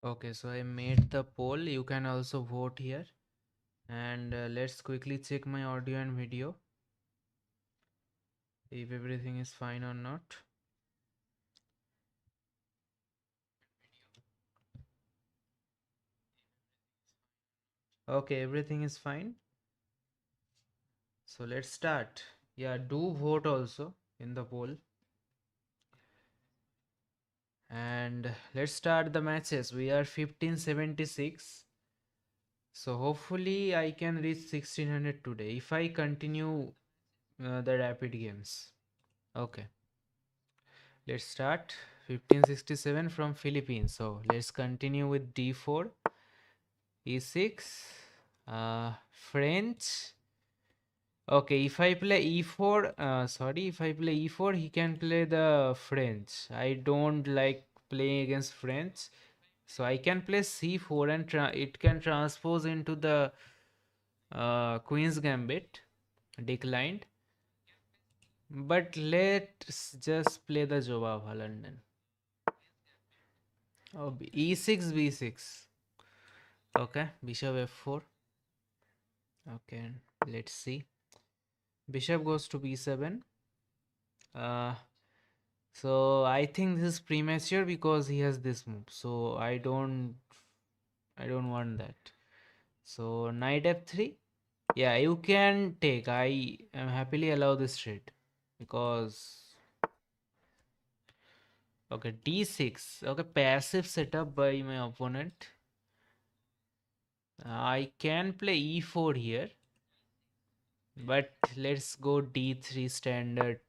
Okay, so I made the poll. You can also vote here. And let's quickly check my audio and video if everything is fine or not. Okay, everything is fine. So let's start. Yeah, do vote also in the poll. And let's start the matches. We are 1576. So hopefully I can reach 1600 today if I continue the rapid games. Okay, let's start. 1567 from Philippines. So let's continue with d4, e6, French. Okay, if I play e4, if I play e4, he can play the French. I don't like playing against French. So I can play c4 and it can transpose into the Queen's Gambit, declined. But let's just play the Jobava London. Oh, e6, b6. Okay, bishop f4. Okay, let's see. Bishop goes to b7. Uh, so I think this is premature because he has this move. So I don't want that. So knight f3. Yeah, you can take. I am happily allow this trade because okay, d6. Okay, passive setup by my opponent. I can play e4 here, but let's go d3 standard.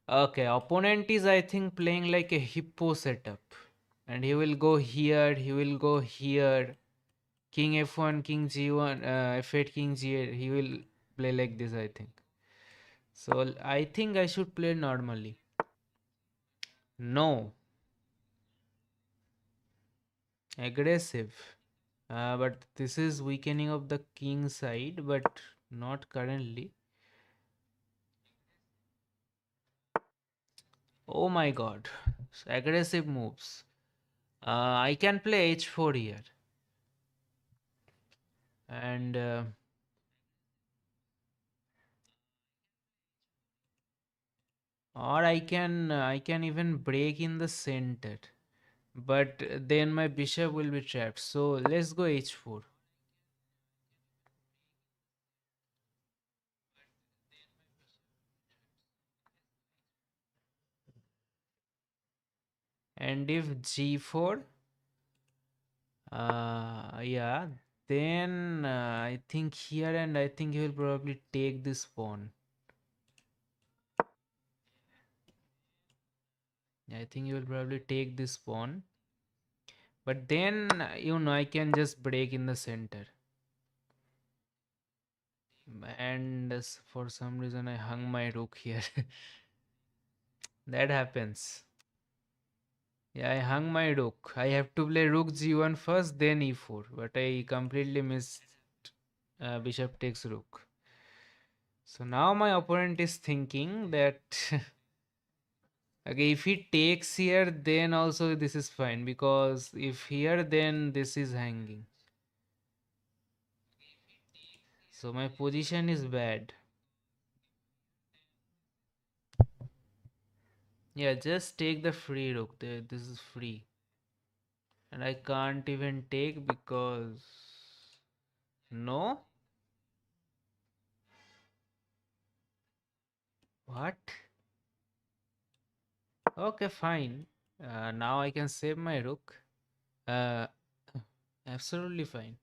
Okay, opponent is I think playing like a hippo setup, and he will go here. He will go here. King f1, king g1, f8, king g8. He will play like this, I think. So I think I should play normally. No, aggressive. But this is weakening of the king side, but not currently. Oh my god. Aggressive moves. I can play h4 here. And or I can even break in the center. But then my bishop will be trapped. So let's go h4. And if g4, yeah, then I think here, and I think he will probably take this pawn. I think he will probably take this pawn. But then, I can just break in the center. And for some reason, I hung my rook here. That happens. Yeah, I hung my rook. I have to play rook g1 first, then e4. But I completely missed bishop takes rook. So now my opponent is thinking that okay, if he takes here, then also this is fine, because if here, then this is hanging. So my position is bad. Yeah, just take the free rook. This is free. And I can't even take because... No? What? Okay, fine. Now I can save my rook. Uh, Absolutely fine.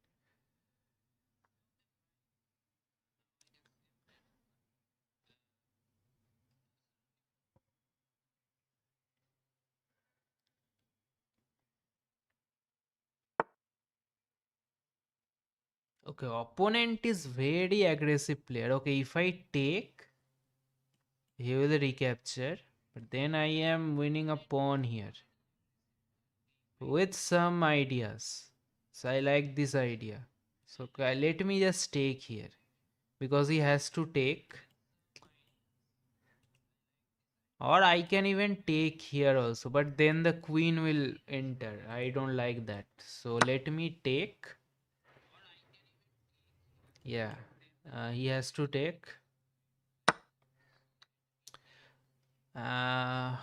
Okay, opponent is very aggressive player. Okay, if I take, he will recapture. But then I am winning a pawn here with some ideas. So I like this idea. So let me just take here because he has to take. Or I can even take here also, but then the queen will enter. I don't like that. So let me take. Yeah, he has to take. Uh,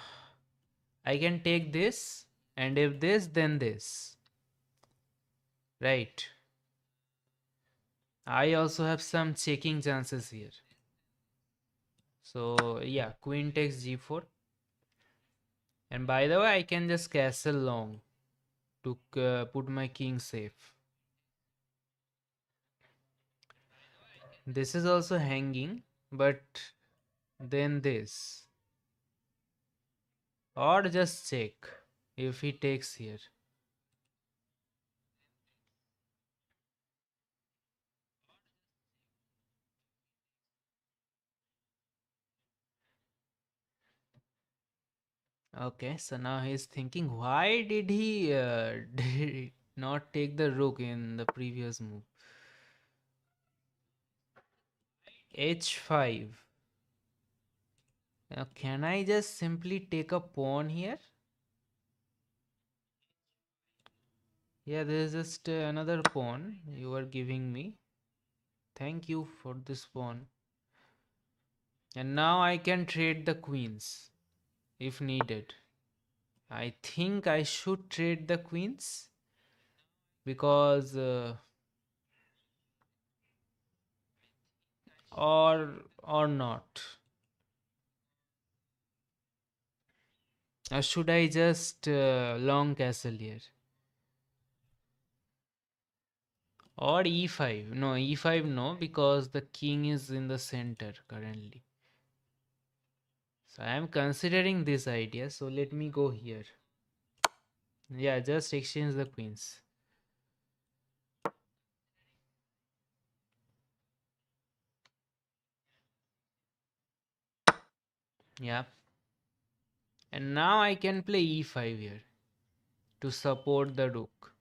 I can take this, and if this, then this. Right. I also have some checking chances here. So yeah, queen takes g4. And by the way, I can just castle long to put my king safe. This is also hanging, but then this. Or just check if he takes here. Okay, so now he's thinking, why did he did not take the rook in the previous move? h5. Now, can I just simply take a pawn here? Yeah, there is just another pawn you are giving me. Thank you for this pawn. And now I can trade the queens if needed. I think I should trade the queens because or not. Or should I just long castle here? Or e5? No, e5 no, because the king is in the center currently. So I am considering this idea. So let me go here. Yeah, just exchange the queens. Yeah. And now I can play e5 here to support the rook.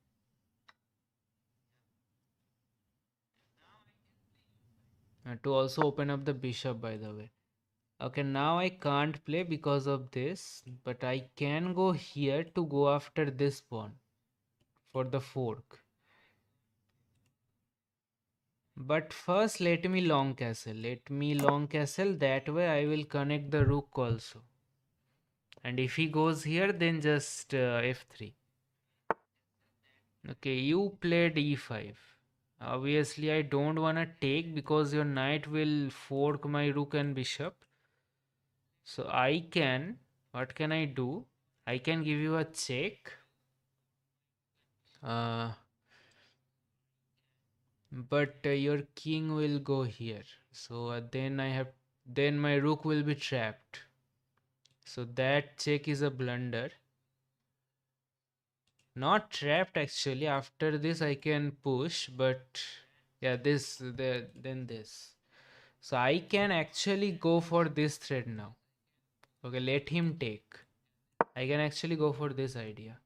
To also open up the bishop, by the way. Okay, now I can't play because of this, but I can go here to go after this pawn for the fork. But first, let me long castle. Let me long castle. That way, I will connect the rook also. And if he goes here, then just f3. Okay, you played e5. Obviously, I don't want to take because your knight will fork my rook and bishop. So I can, what can I do? I can give you a check. Uh, but your king will go here. So then my rook will be trapped. So that check is a blunder. Not trapped actually. After this I can push, but yeah, then this. So I can actually go for this thread now. Okay, let him take. I can actually go for this idea.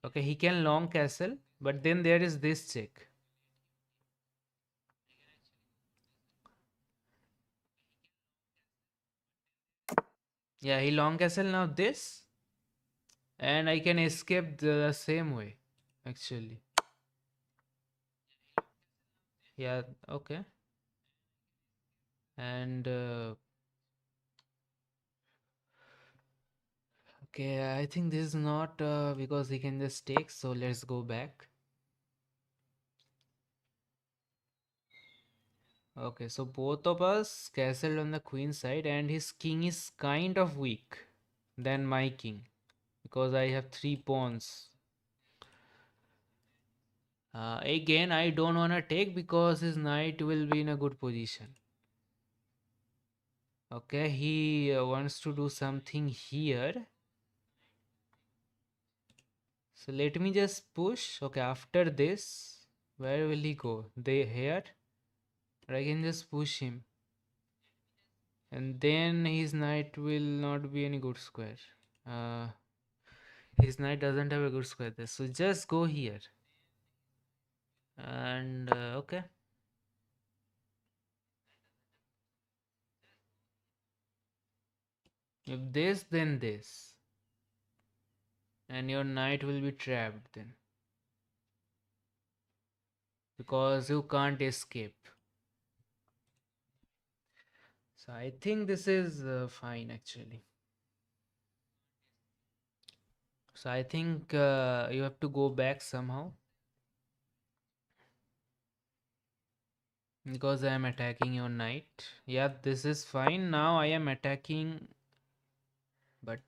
Okay, he can long castle, but then there is this check. Yeah, he long castle now this, and I can escape the same way actually. Yeah, okay. And okay, I think this is not because he can just take, so let's go back. Okay, so both of us castled on the queen side, and his king is kind of weak than my king because I have three pawns. Again, I don't want to take because his knight will be in a good position. Okay, he wants to do something here. So let me just push. Okay, after this, where will he go? They here? Or I can just push him. And then his knight will not be any good square. Uh, his knight doesn't have a good square there. So just go here. And okay. If this, then this. And your knight will be trapped then. Because you can't escape. So I think this is fine actually. So I think you have to go back somehow. Because I am attacking your knight. Yeah, this is fine. Now I am attacking. But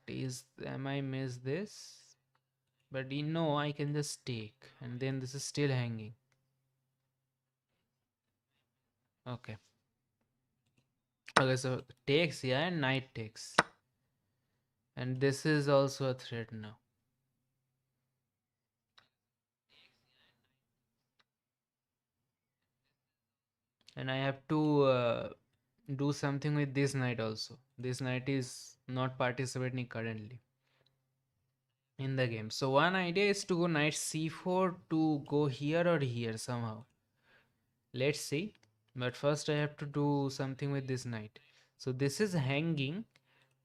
am I miss this? But you know I can just take. And then this is still hanging. Okay. Okay, so takes, yeah, and knight takes. And this is also a threat now. And I have to do something with this knight also. This knight is not participating currently in the game. So one idea is to go knight c4 to go here or here somehow. Let's see. But first I have to do something with this knight. So this is hanging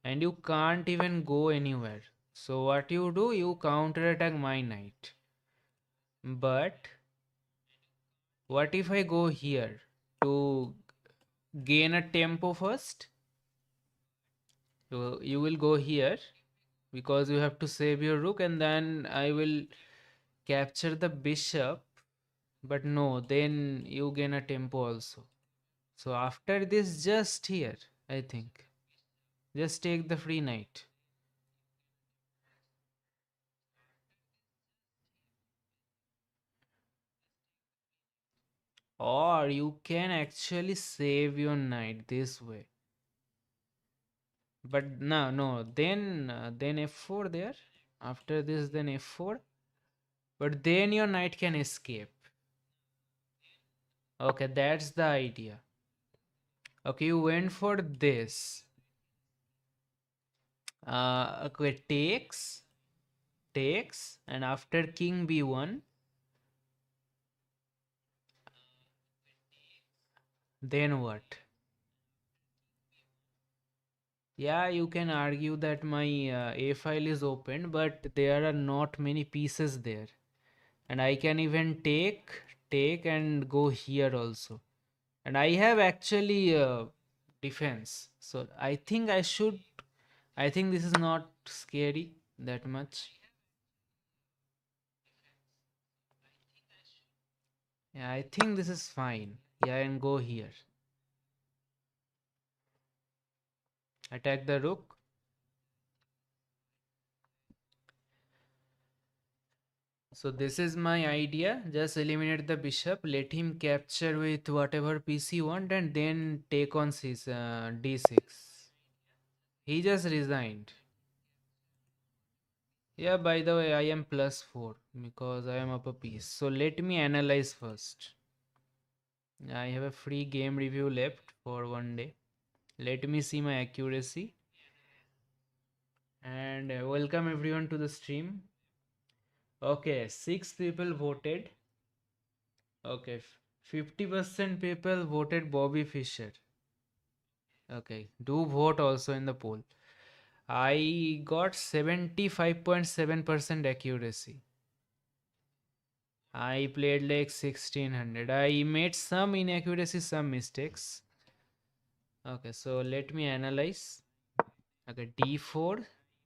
and you can't even go anywhere. So what you do, you counter attack my knight. But what if I go here to gain a tempo first? So you will go here because you have to save your rook and then I will capture the bishop. But no, then you gain a tempo also. So after this, just here, I think. Just take the free knight. Or you can actually save your knight this way. But no, no, then f4 there. After this, then f4. But then your knight can escape. Okay, that's the idea. Okay, you went for this. Okay, takes, and after king b1, then what? Yeah, you can argue that my a file is open, but there are not many pieces there, and I can even take and go here also, and I have actually defense, so I think I should. I think this is not scary that much. Yeah, I think this is fine. Yeah, and go here. Attack the rook. So this is my idea. Just eliminate the bishop. Let him capture with whatever piece he want, and then take on d6. He just resigned. Yeah, by the way, I am +4 because I am up a piece. So let me analyze first. I have a free game review left for one day. Let me see my accuracy. And welcome everyone to the stream. Okay, 6 people voted. Okay, 50% people voted Bobby Fischer. Okay, do vote also in the poll. I got 75.7% accuracy. I played like 1600. I made some inaccuracies, some mistakes. Okay, so let me analyze. Okay, d4,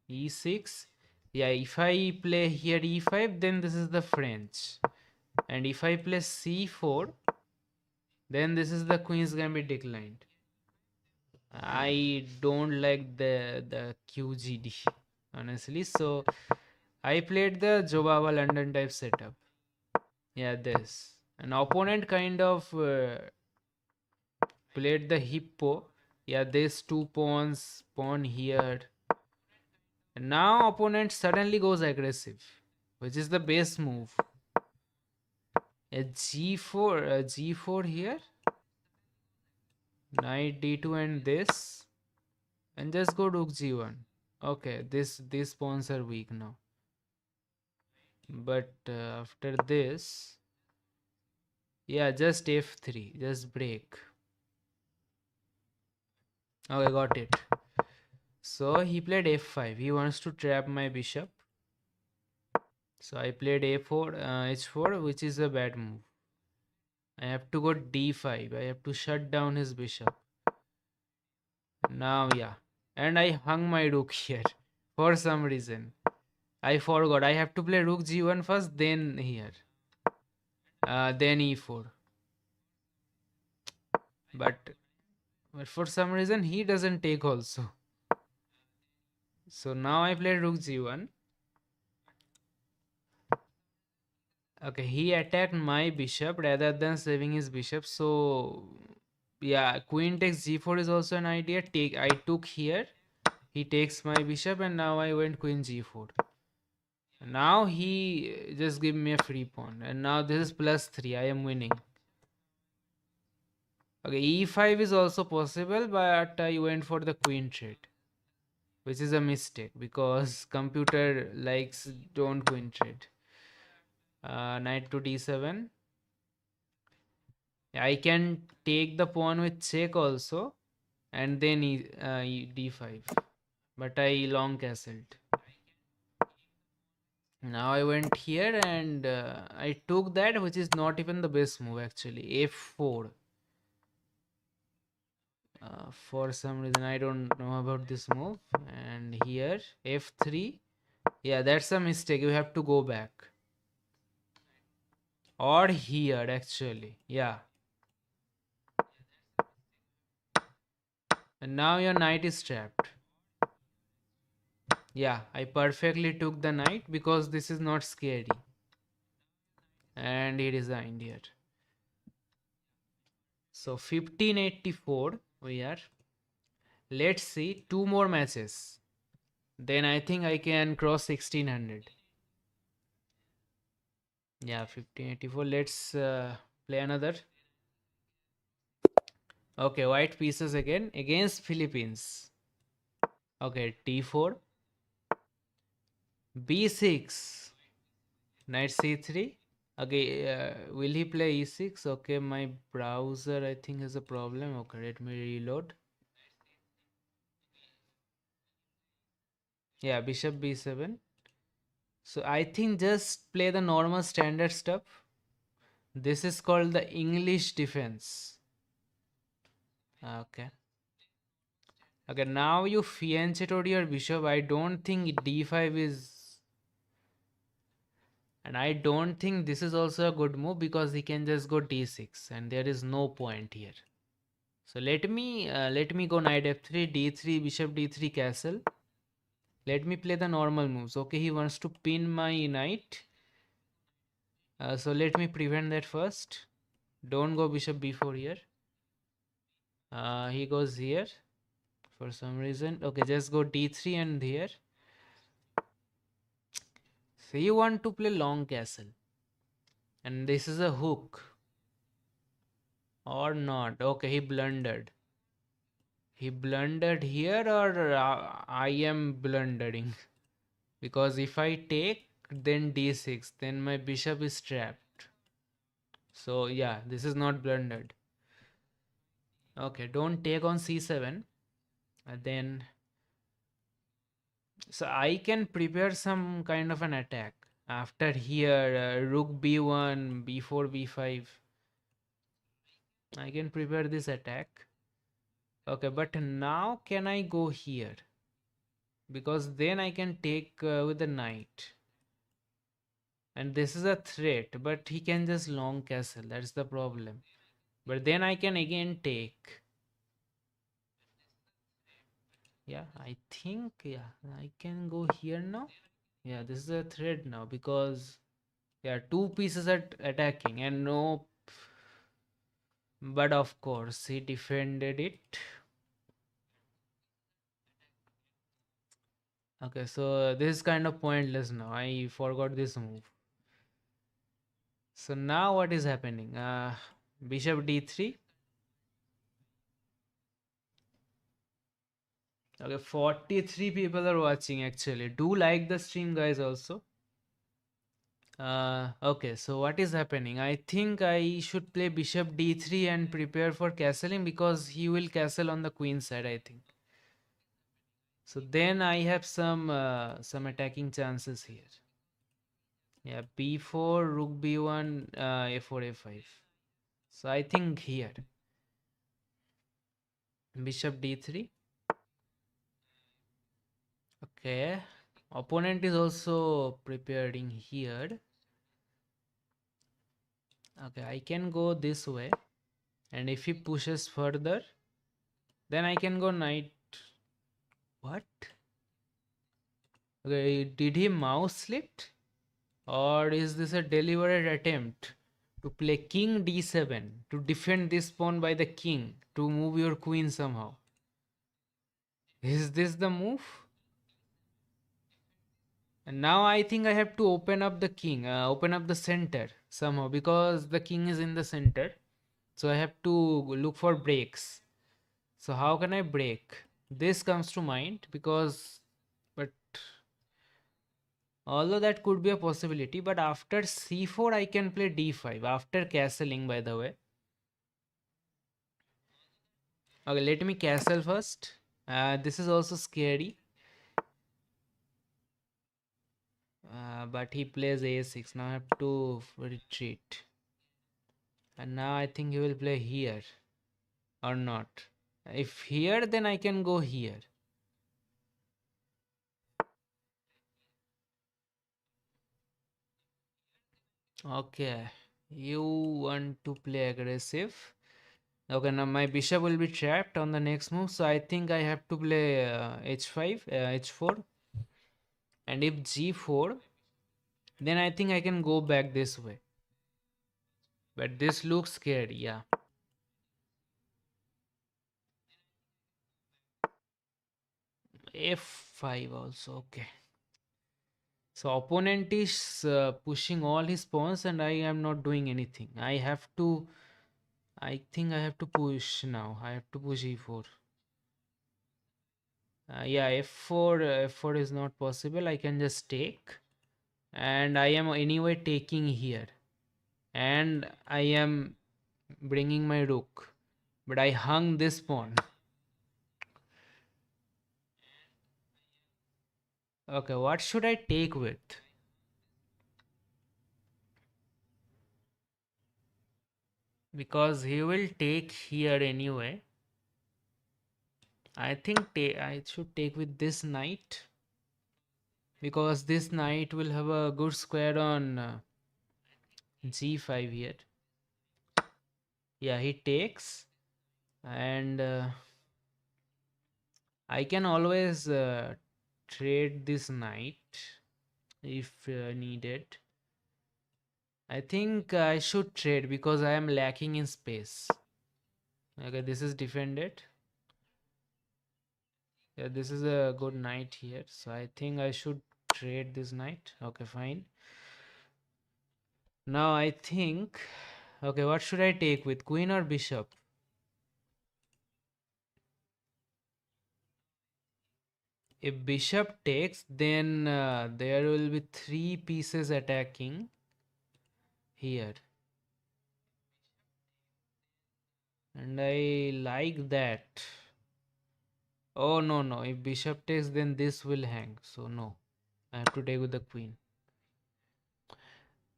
e6. Yeah, if I play here e5, then this is the French. And if I play c4, then this is the Queen's Gambit declined. I don't like the QGD honestly. So I played the Jobaba London type setup. Yeah, this. An opponent kind of played the hippo. Yeah, this two pawns, pawn here. And now opponent suddenly goes aggressive, which is the base move. A g4, a g4 here. Knight d2 and this. And just go rook g1. Okay, these pawns are weak now. But after this, yeah, just f3, just break. Okay, got it. So he played f5. He wants to trap my bishop. So I played a4, h4, which is a bad move. I have to go d5. I have to shut down his bishop. Now, yeah. And I hung my rook here for some reason. I forgot. I have to play rook g1 first, then here. Then e4. But, but for some reason, he doesn't take also. So now I play rook g1. Okay, he attacked my bishop rather than saving his bishop. So, yeah, queen takes g4 is also an idea. I took here. He takes my bishop, and now I went queen g4. Now he just give me a free pawn, and now this is +3. I am winning. Okay, e5 is also possible, but I went for the queen trade, which is a mistake because computer likes don't queen trade. Knight to d7. I can take the pawn with check also, and then d5, but I long castled. Now I went here and I took that, which is not even the best move actually. f4. For some reason I don't know about this move. And here f3. Yeah, that's a mistake. You have to go back. Or here actually. Yeah. And now your knight is trapped. Yeah, I perfectly took the knight because this is not scary. And he resigned here. So 1584 we are. Let's see two more matches. Then I think I can cross 1600. Yeah, 1584. Let's play another. Okay, white pieces again against Philippines. Okay, t4, b6, knight c3. Okay, will he play e6? Okay, my browser I think has a problem. Okay, let me reload. Yeah, bishop b7. So I think just play the normal standard stuff. This is called the English defense. Okay. Okay, now you fianchetted your bishop. I don't think d5 is, and I don't think this is also a good move because he can just go d6 and there is no point here. So let me go knight f3, d3, bishop d3, castle. Let me play the normal moves. Okay, he wants to pin my knight. So let me prevent that first. Don't go bishop b4 here. He goes here for some reason. Okay, just go d3 and here. So you want to play long castle. And this is a hook. Or not. Okay, he blundered. He blundered here, or I am blundering. Because if I take, then d6, then my bishop is trapped. So yeah, this is not blundered. Okay, don't take on c7. And then, so I can prepare some kind of an attack. After here, rook b1, b4, b5. I can prepare this attack. Okay, but now can I go here? Because then I can take with the knight. And this is a threat, but he can just long castle. That's the problem. But then I can again take. Yeah, I think, yeah, I can go here now. Yeah, this is a threat now because, yeah, two pieces are attacking and no. But of course, he defended it. Okay, so this is kind of pointless now. I forgot this move. So now what is happening? Bishop d3. Okay, 43 people are watching actually. Do like the stream, guys, also. Okay, so what is happening? I think I should play bishop d3 and prepare for castling because he will castle on the queen side, I think. So then I have some attacking chances here. Yeah, b4, rook b1, a4, a5. So I think here, bishop d3. Okay. Opponent is also preparing here. Okay, I can go this way. And if he pushes further, then I can go knight. What? Okay, did he mouse slipped? Or is this a deliberate attempt to play king d7 to defend this pawn by the king to move your queen somehow? Is this the move? And now I think I have to open up the king, open up the center somehow because the king is in the center. So I have to look for breaks. So how can I break? This comes to mind because, but although that could be a possibility, but after c4 I can play d5 after castling, by the way. Okay, let me castle first. This is also scary. But he plays a6. Now I have to retreat. And now I think he will play here or not. If here, then I can go here. Okay, you want to play aggressive. Okay, now my bishop will be trapped on the next move, so I think I have to play h5, h4, and if g4, then I think I can go back this way. But this looks scary, yeah. f5 also, okay. So opponent is pushing all his pawns and I am not doing anything. I think I have to push now. I have to push e4. Yeah, f4 is not possible. I can just take. And I am anyway taking here. And I am bringing my rook. But I hung this pawn. Okay, what should I take with? Because he will take here anyway. I think I should take with this knight. Because this knight will have a good square on g5 here. Yeah, he takes. And I can always trade this knight if needed. I think I should trade because I am lacking in space. Okay, this is defended. Yeah, this is a good knight here. So I think I should trade this knight. Okay, fine. Now I think, okay, what should I take with queen or bishop? If bishop takes, then there will be three pieces attacking here. And I like that. Oh, no, no. If bishop takes, then this will hang. So, no. I have to take with the queen.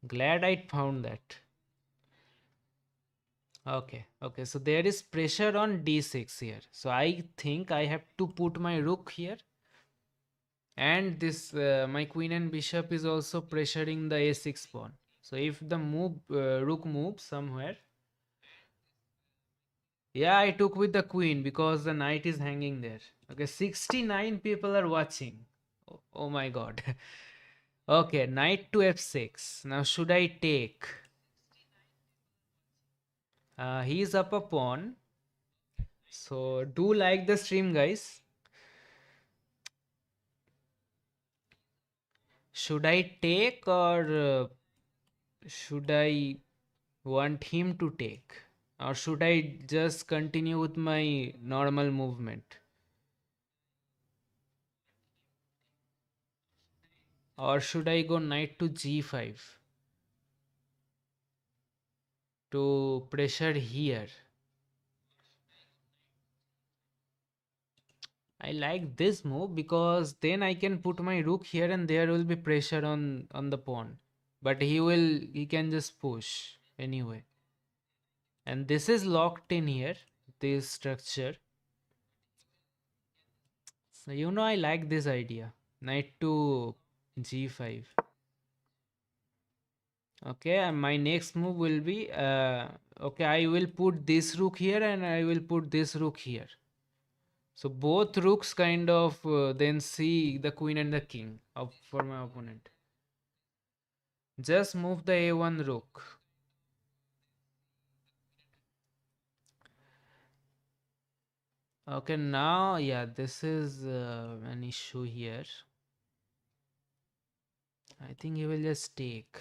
Glad I found that. Okay, okay. So, there is pressure on d6 here. So, I think I have to put my rook here. And this, my queen and bishop is also pressuring the a6 pawn. So, if the rook moves somewhere. Yeah, I took with the queen because the knight is hanging there. Okay, 69 people are watching. Oh my god. Okay, knight to f6. Now should I take? He's up a pawn. So do like the stream, guys. Should I take or should I want him to take? Or should I just continue with my normal movement? Or should I go knight to g5 to pressure here? I like this move because then I can put my rook here and there will be pressure on the pawn. But he can just push anyway. And this is locked in here, this structure. So I like this idea. Knight to g5. Okay, and my next move will be okay, I will put this rook here and I will put this rook here. So both rooks kind of then see the queen and the king of for my opponent. Just move the a1 rook. Okay, now yeah, this is an issue here. I think he will just take.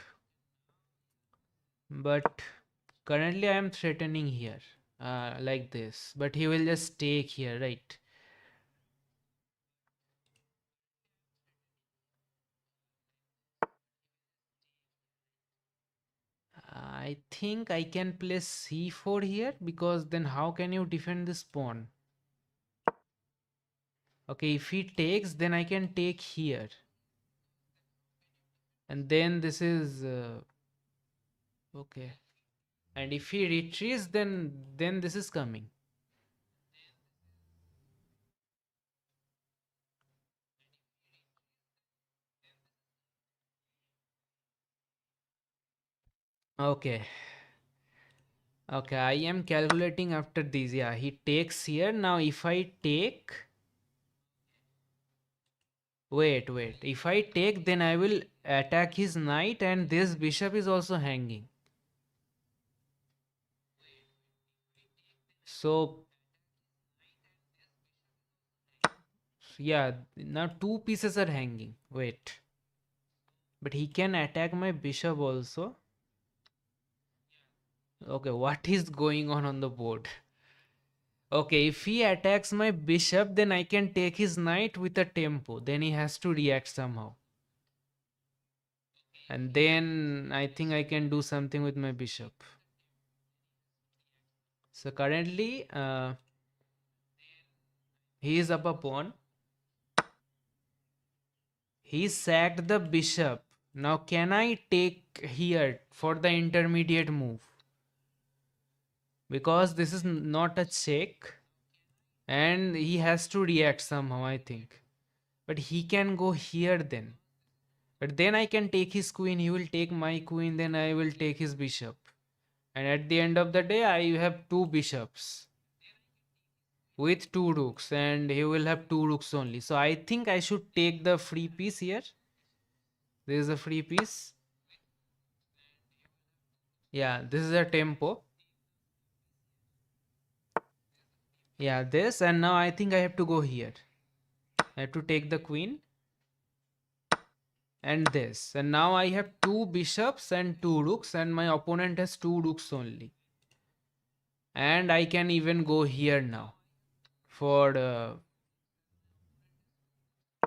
But currently I am threatening here like this. But he will just take here, right? I think I can play c4 here because then how can you defend this pawn? Okay, if he takes, then I can take here. And then this is okay. And if he retreats, then this is coming. Okay. Okay, I am calculating after this. Yeah, he takes here. Now if I take, wait. If I take, then I will attack his knight and this bishop is also hanging. So yeah, now two pieces are hanging. Wait. But he can attack my bishop also. Okay, what is going on the board? Okay, if he attacks my bishop, then I can take his knight with a tempo. Then he has to react somehow. And then I think I can do something with my bishop. So currently, he is up a pawn. He sacked the bishop. Now can I take here for the intermediate move? Because this is not a check. And he has to react somehow, I think. But he can go here then. But then I can take his queen, he will take my queen, then I will take his bishop. And at the end of the day, I have two bishops with two rooks, and he will have two rooks only. So I think I should take the free piece here. There is a free piece. Yeah, this is a tempo. Yeah, this, and now I think I have to go here. I have to take the queen and this. And now I have two bishops and two rooks, and my opponent has two rooks only. And I can even go here now for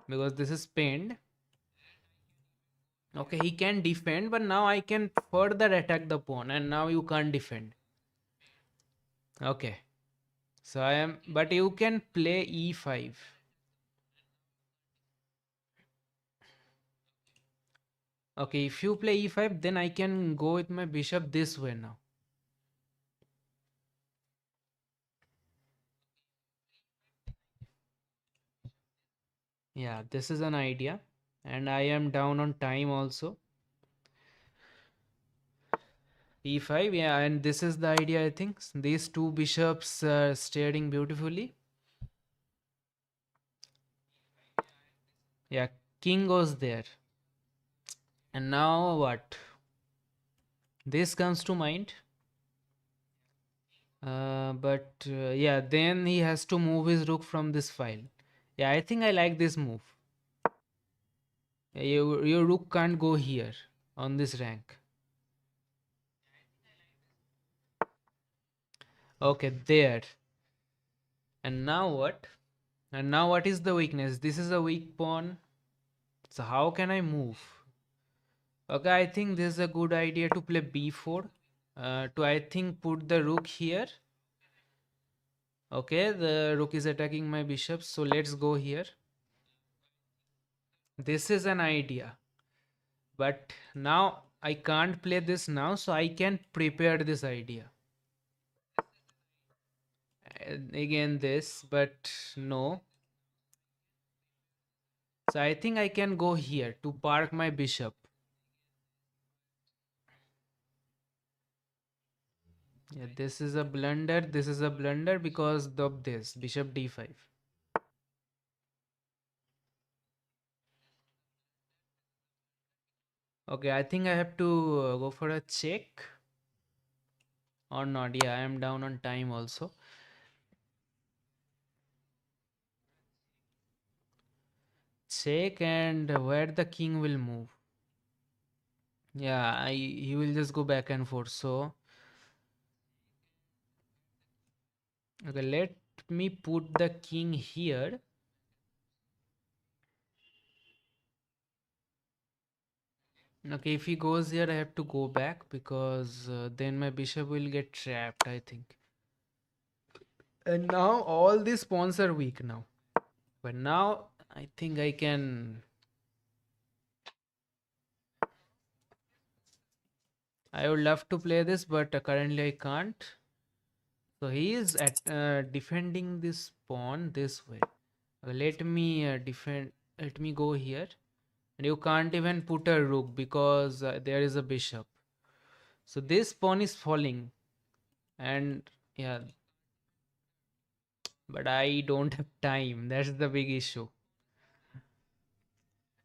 because this is pinned. Okay, he can defend, but now I can further attack the pawn, and now you can't defend. Okay, so I am, but you can play e5. Okay, if you play e5, then I can go with my bishop this way now. Yeah, this is an idea, and I am down on time also. E5, yeah, and this is the idea, I think. These two bishops are staring beautifully. Yeah, king goes there. And now what? This comes to mind. But yeah, then he has to move his rook from this file. Yeah, I think I like this move. Your rook can't go here on this rank. Okay, there. And now what? And now what is the weakness? This is a weak pawn. So how can I move? Okay, I think this is a good idea to play b4. To I think put the rook here. Okay, the rook is attacking my bishop, so let's go here. This is an idea, but now I can't play this now, so I can prepare this idea. And again this, but no. So I think I can go here to park my bishop. Yeah, this is a blunder. This is a blunder because of this bishop d5. Okay, I think I have to go for a check or not. Yeah, I am down on time also. Check, and where the king will move. Yeah, he will just go back and forth. So okay, let me put the king here. Okay, if he goes here, I have to go back because then my bishop will get trapped, I think. And now all these pawns are weak now. But now I think I can. I would love to play this, but currently I can't. So he is at defending this pawn this way. Let me defend. Let me go here. And you can't even put a rook because there is a bishop. So this pawn is falling. And yeah, but I don't have time. That's the big issue.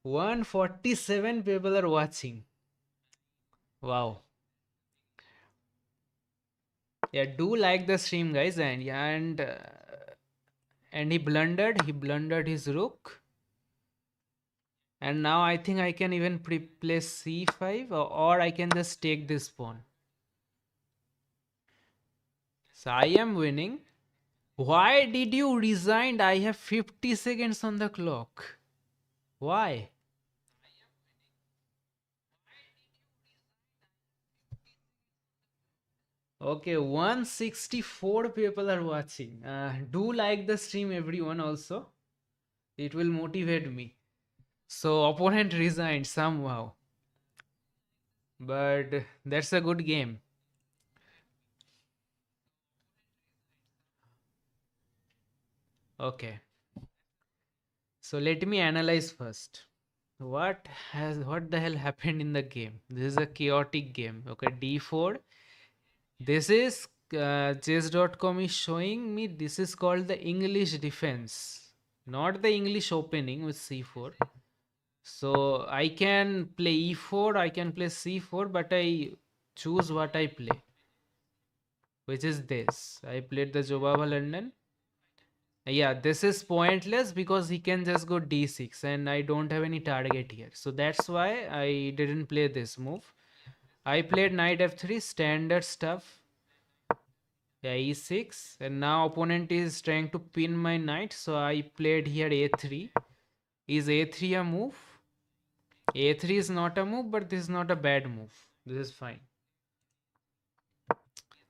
147 people are watching. Wow. Yeah, do like the stream, guys. And yeah, and he blundered his rook. And now I think I can even place c5, or I can just take this pawn. So I am winning. Why did you resign? I have 50 seconds on the clock. Why? Okay, 164 people are watching. Do like the stream, everyone, also. It will motivate me. So, opponent resigned somehow. But that's a good game. Okay. So, let me analyze first. What the hell happened in the game? This is a chaotic game. Okay, d4. This is chess.com is showing me this is called the English defense, not the English opening with c4. So I can play e4, I can play c4, but I choose what I play, which is this. I played the Jobava London. Yeah, this is pointless because he can just go d6 and I don't have any target here. So that's why I didn't play this move. I played knight f3, standard stuff. Yeah, e6, and now opponent is trying to pin my knight, so I played here a3. Is a3 a move? A3 is not a move, but this is not a bad move. This is fine.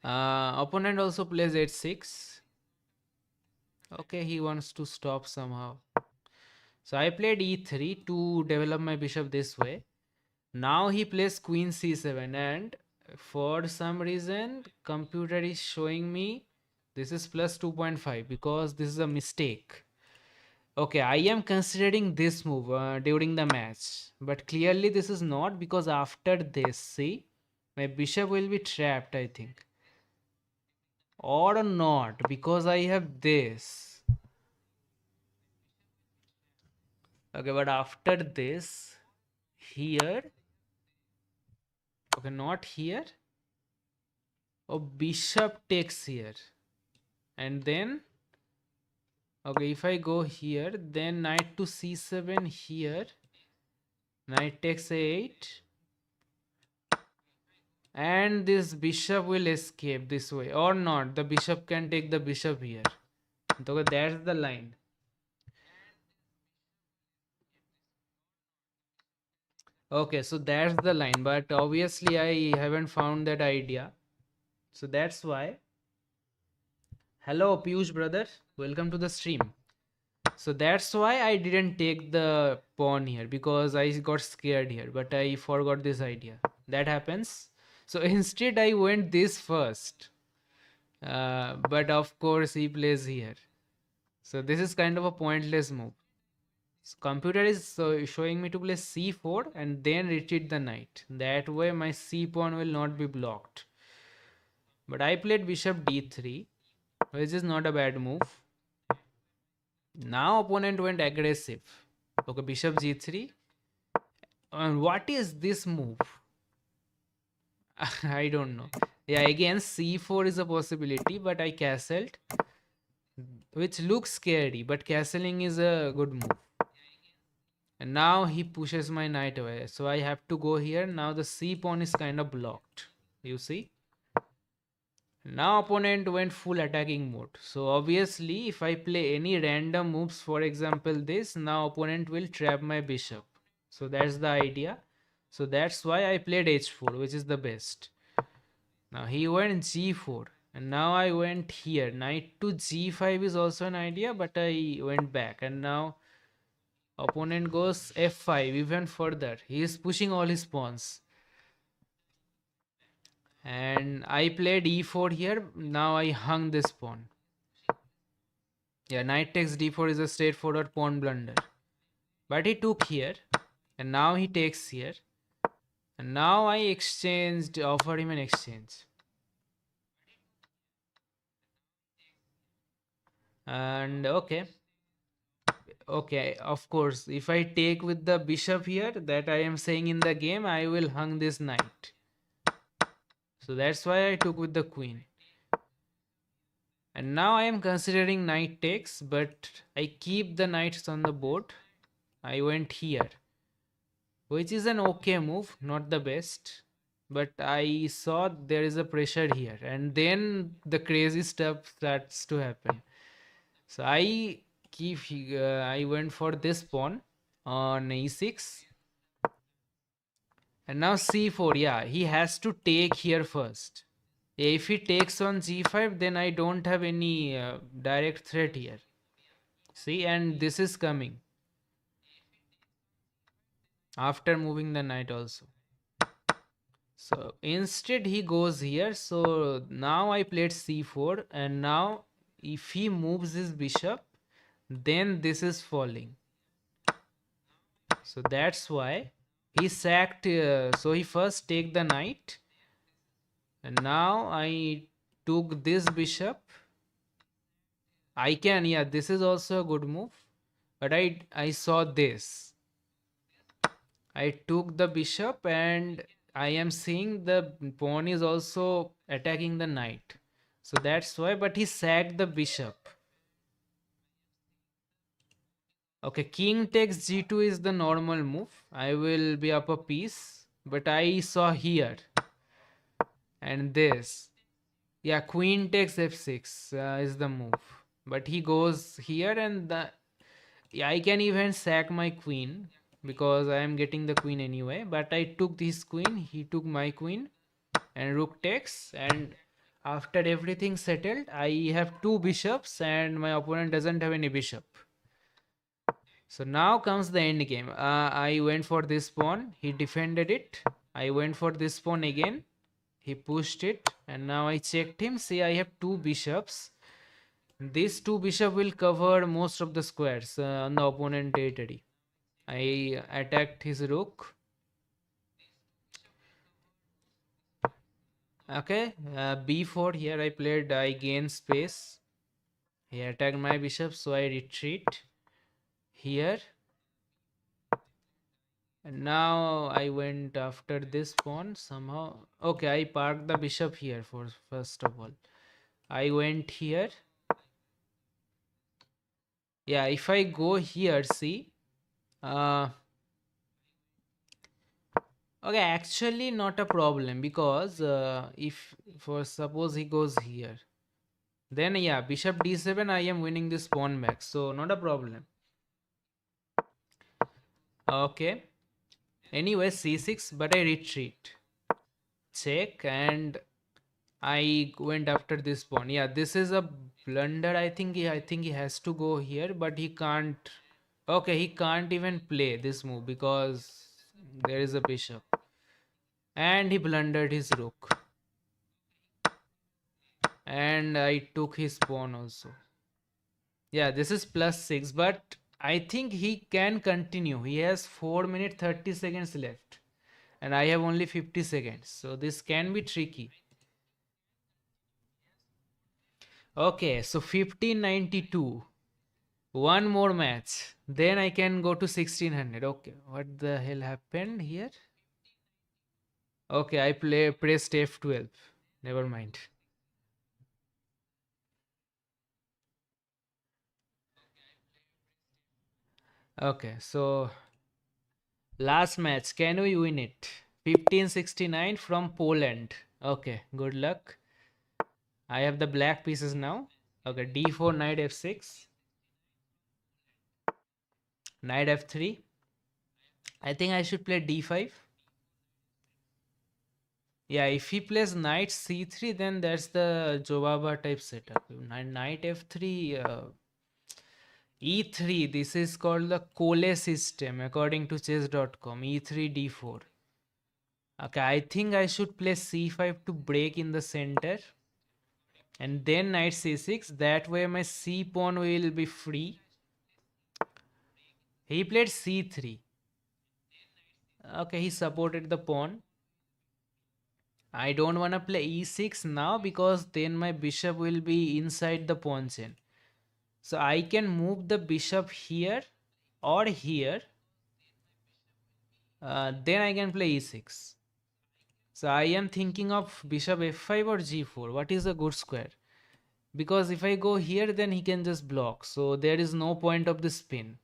Opponent also plays h6. Okay, he wants to stop somehow. So I played e3 to develop my bishop this way. Now he plays queen c7, and for some reason computer is showing me this is plus 2.5 because this is a mistake. Okay, I am considering this move during the match, but clearly this is not because after this, see, my bishop will be trapped, I think. Or not, because I have this. Okay, but after this, here, okay, not here. Oh, bishop takes here. And then, okay, if I go here, then knight to c7 here. Knight takes a8. And this bishop will escape this way or not. The bishop can take the bishop here. So that's the line. Okay, so that's the line, but obviously I haven't found that idea, so that's why Hello, Piyush brother. Welcome to the stream. So that's why I didn't take the pawn here because I got scared here, but I forgot this idea. That happens. So instead, I went this first. But of course, he plays here. So this is kind of a pointless move. So computer is showing me to play c4 and then retreat the knight. That way, my c pawn will not be blocked. But I played bishop d3, which is not a bad move. Now opponent went aggressive. Okay, bishop g3. And what is this move? I don't know. Yeah, again c4 is a possibility, but I castled, which looks scary, but castling is a good move. And now he pushes my knight away. So I have to go here. Now the c pawn is kind of blocked. You see? Now opponent went full attacking mode. So obviously if I play any random moves, for example this, now opponent will trap my bishop. So that's the idea. So that's why I played h4, which is the best. Now he went g4 and now I went here. Knight to g5 is also an idea, but I went back and now opponent goes f5 even further. He is pushing all his pawns. And I played e4 here. Now I hung this pawn. Yeah, knight takes d4 is a straightforward pawn blunder. But he took here. And now he takes here. And now I offered him an exchange. And okay, of course, if I take with the bishop here that I am saying in the game, I will hung this knight. So that's why I took with the queen. And now I am considering knight takes, but I keep the knights on the board. I went here, which is an okay move, not the best. But I saw there is a pressure here, and then the crazy stuff starts to happen. So I went for this pawn on e6, and now c4. Yeah, he has to take here first. If he takes on g5, then I don't have any direct threat here. See, and this is coming after moving the knight also. So instead he goes here. So now I played c4, and now if he moves his bishop, then this is falling. So that's why he sacked. So he first take the knight, and now I took this bishop. I can, yeah, this is also a good move, but I saw this. I took the bishop and I am seeing the pawn is also attacking the knight. So that's why, but he sacked the bishop. Okay, king takes g2 is the normal move. I will be up a piece, but I saw here and this. Yeah, queen takes f6 is the move. But he goes here and yeah, I can even sack my queen because I am getting the queen anyway. But I took this queen, he took my queen, and rook takes. And after everything settled, I have two bishops and my opponent doesn't have any bishop. So now comes the end game. I went for this pawn, he defended it. I went for this pawn again, he pushed it, and now I checked him. See, I have two bishops. These two bishops will cover most of the squares on the opponent territory. I attacked his rook. Okay, b4 here I played, I gain space. He attacked my bishop, so I retreat here. And now I went after this pawn somehow. Okay, I parked the bishop here for first of all. I went here. Yeah, if I go here, see. Okay, actually not a problem because if for suppose he goes here, then yeah, bishop d7, I am winning this pawn back, so not a problem. Okay. Anyway, c6, but I retreat. Check, and I went after this pawn. Yeah, this is a blunder. I think he has to go here, but he can't. Okay, he can't even play this move because there is a bishop. And he blundered his rook. And I took his pawn also. Yeah, this is +6, but I think he can continue. He has 4 minutes 30 seconds left. And I have only 50 seconds. So this can be tricky. Okay, so 1592. One more match. Then I can go to 1600. Okay, what the hell happened here? Okay, I pressed F12. Never mind. Okay, so last match. Can we win it? 1569 from Poland. Okay, good luck. I have the black pieces now. Okay, d4, knight f6, knight f3. I think I should play d5. Yeah, if he plays knight c3, then that's the Jobaba type setup. Knight f3, e3. This is called the Cole system according to chess.com. e3, d4. Okay, I think I should play c5 to break in the center. And then knight c6. That way my c pawn will be free. He played c3. Okay, he supported the pawn. I don't want to play e6 now because then my bishop will be inside the pawn chain. So I can move the bishop here or here. Then I can play e6. So I am thinking of bishop f5 or g4. What is a good square? Because if I go here, then he can just block. So there is no point of the spin.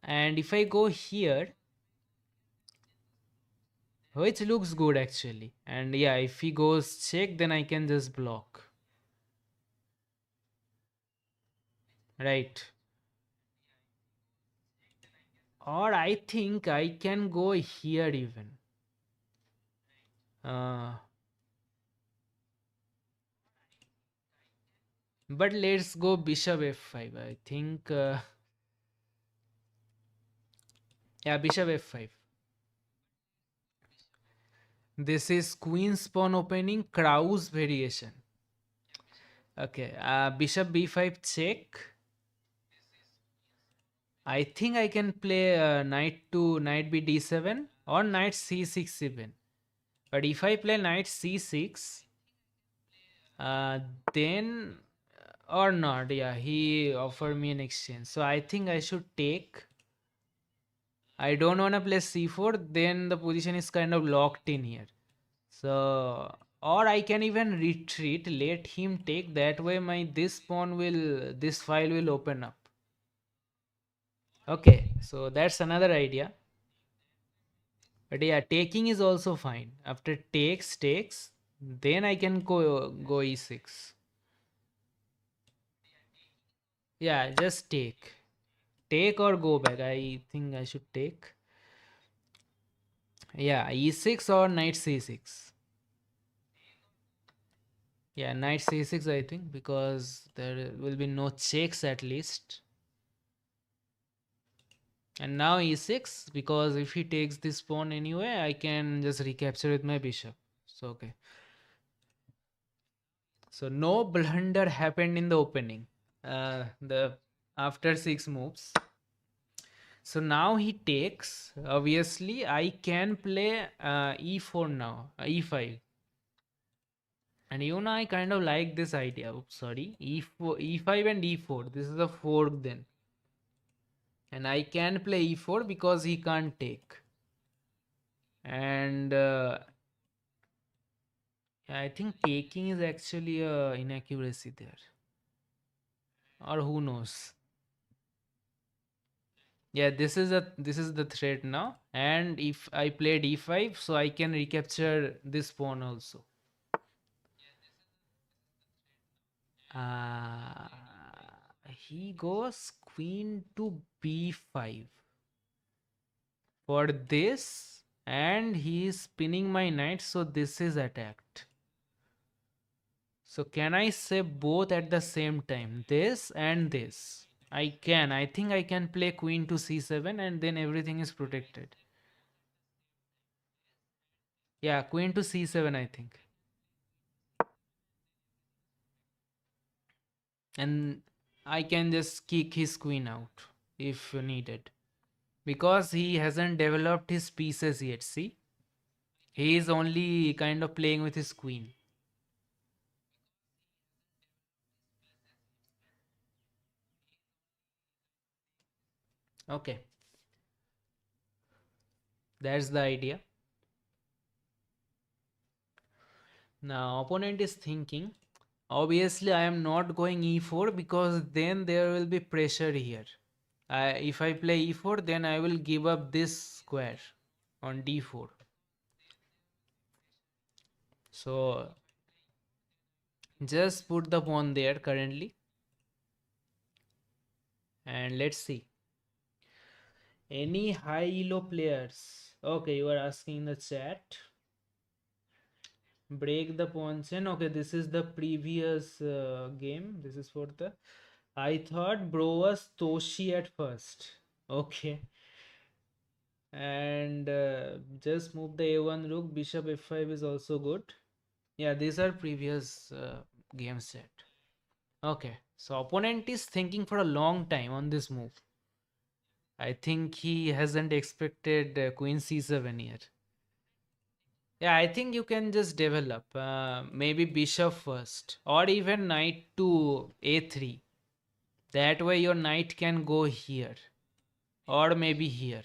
And if I go here, which looks good actually. And yeah, if he goes check, then I can just block. Right. Or I think I can go here even. Uh, but let's go bishop f5. I think, yeah, bishop f5. This is queen's pawn opening, Krauss variation. Okay, bishop b5 check. I think I can play knight to knight b d7 or knight c6 even. But if I play knight c6, uh, then or not, yeah, he offered me an exchange. So I think I should take. I don't want to play c4, then the position is kind of locked in here. So, or I can even retreat, let him take. That way, this file will open up. Okay, so that's another idea. But yeah, taking is also fine. After takes, then I can go e6. Yeah, just take or go back. I think I should take. Yeah, e6 or knight c6. Yeah, knight c6 I think because there will be no checks at least. And now e6 because if he takes this pawn anyway, I can just recapture with my bishop. So okay. So no blunder happened in the opening. The after 6 moves. So now he takes. Obviously, I can play e4 now, e5. And I kind of like this idea. Oops, sorry. E4, e5 and e4. This is a fork then. And I can play e4 because he can't take. And I think taking is actually a inaccuracy there. Or who knows? Yeah, this is the threat now. And if I play d5, so I can recapture this pawn also. Uh, he goes queen to b5 for this, and he is spinning my knight, so this is attacked. So can I save both at the same time? This and this. I can. I think I can play queen to c7 and then everything is protected. Yeah, queen to c7 I think. And I can just kick his queen out if needed. Because he hasn't developed his pieces yet, see? He is only kind of playing with his queen. Okay, that's the idea. Now, opponent is thinking, obviously, I am not going e4 because then there will be pressure here. If I play e4, then I will give up this square on d4. So, just put the pawn there currently and let's see. Any high elo players? Okay, you are asking in the chat. Break the pawn chain. Okay, this is the previous game. This is for the. I thought bro was Toshi at first. Okay. And just move the a1 rook. Bishop f5 is also good. Yeah, these are previous game set. Okay. So opponent is thinking for a long time on this move. I think he hasn't expected queen c7 here. Yeah, I think you can just develop maybe bishop first or even knight to a3. That way your knight can go here or maybe here.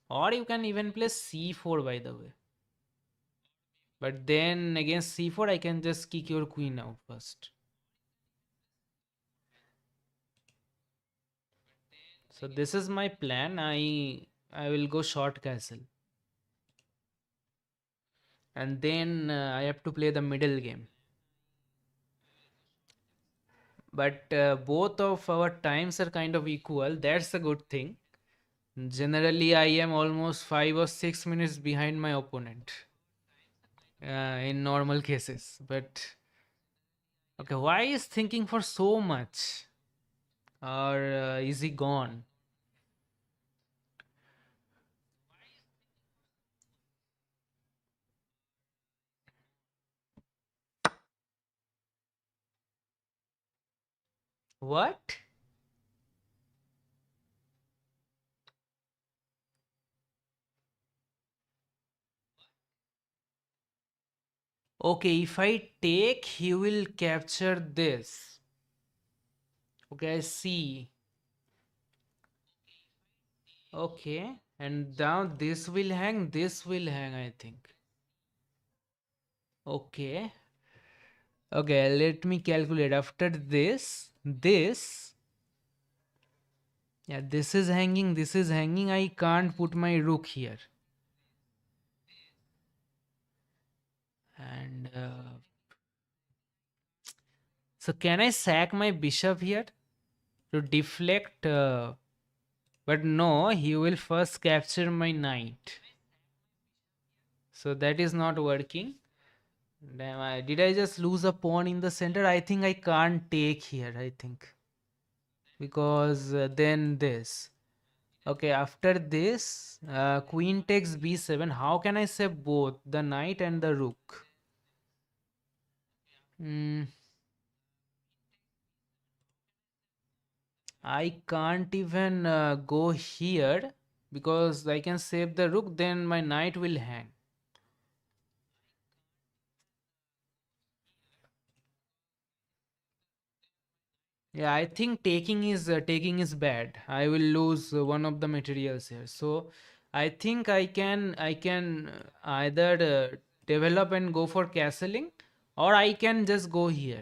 Or you can even play c4 by the way. But then against c4 I can just kick your queen out first. So this is my plan. I will go short castle. And then I have to play the middle game. But both of our times are kind of equal. That's a good thing. Generally, I am almost 5 or 6 minutes behind my opponent in normal cases. But okay, why is thinking for so much? Or is he gone? What? Okay, if I take, he will capture this. Okay, I see. Okay, and now this will hang, I think. Okay. Okay, let me calculate. After this, yeah, this is hanging. I can't put my rook here. And so, can I sack my bishop here to deflect? But no, he will first capture my knight. So, that is not working. Damn, did I just lose a pawn in the center? I think I can't take here, I think. Because then this. Okay, after this, queen takes b7. How can I save both the knight and the rook? Hmm, I can't even go here because I can save the rook, then my knight will hang. Yeah, I think taking is bad. I will lose one of the materials here. So I think I can either develop and go for castling, or I can just go here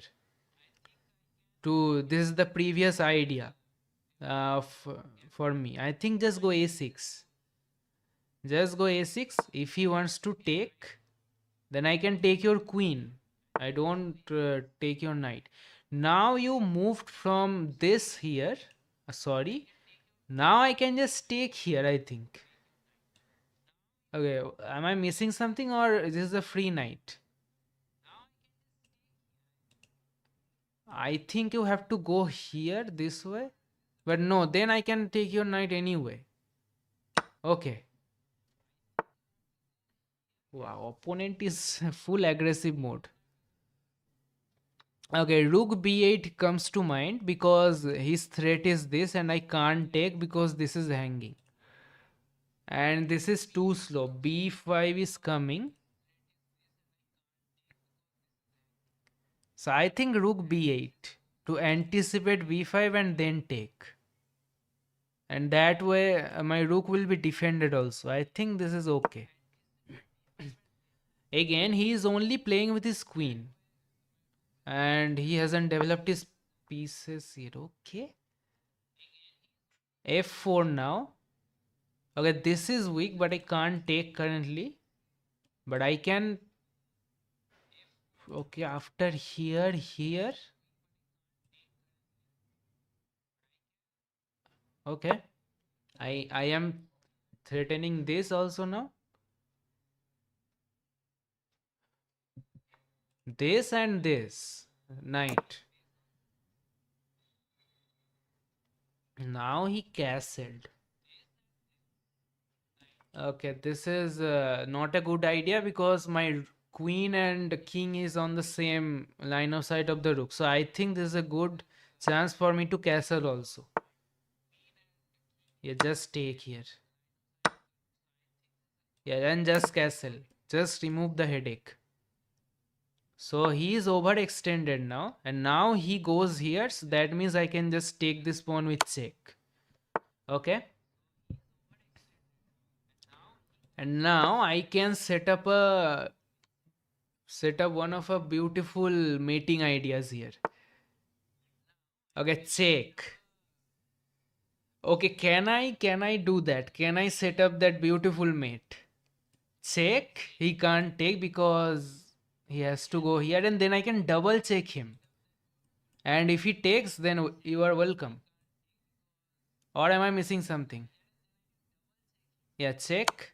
to this is the previous idea for me. I think just go a6. Just go a6. If he wants to take, then I can take your queen. I don't take your knight. Now you moved from this here. Sorry. Now I can just take here, I think. Okay, am I missing something or this is a free knight? I think you have to go here this way. But no, then I can take your knight anyway. Okay. Wow, opponent is full aggressive mode. Okay, rook b8 comes to mind because his threat is this and I can't take because this is hanging. And this is too slow. b5 is coming. So I think rook b8 to anticipate b5 and then take. And that way my rook will be defended also. I think this is okay. Again, he is only playing with his queen. And he hasn't developed his pieces yet. Okay. f4 now. Okay, this is weak, but I can't take currently. But I can. Okay, after here. Okay. I am threatening this also now. This and this. Knight. Now he castled. Okay, this is not a good idea because my queen and king is on the same line of sight of the rook. So I think this is a good chance for me to castle also. Yeah, just take here. Yeah, then just castle. Just remove the headache. So he is overextended now. And now he goes here. So that means I can just take this pawn with check. Okay. And now I can set up one of a beautiful mating ideas here. Okay, check. Okay, can I do that? Can I set up that beautiful mate? Check. He can't take because he has to go here and then I can double check him. And if he takes, then you are welcome. Or am I missing something? Yeah, check.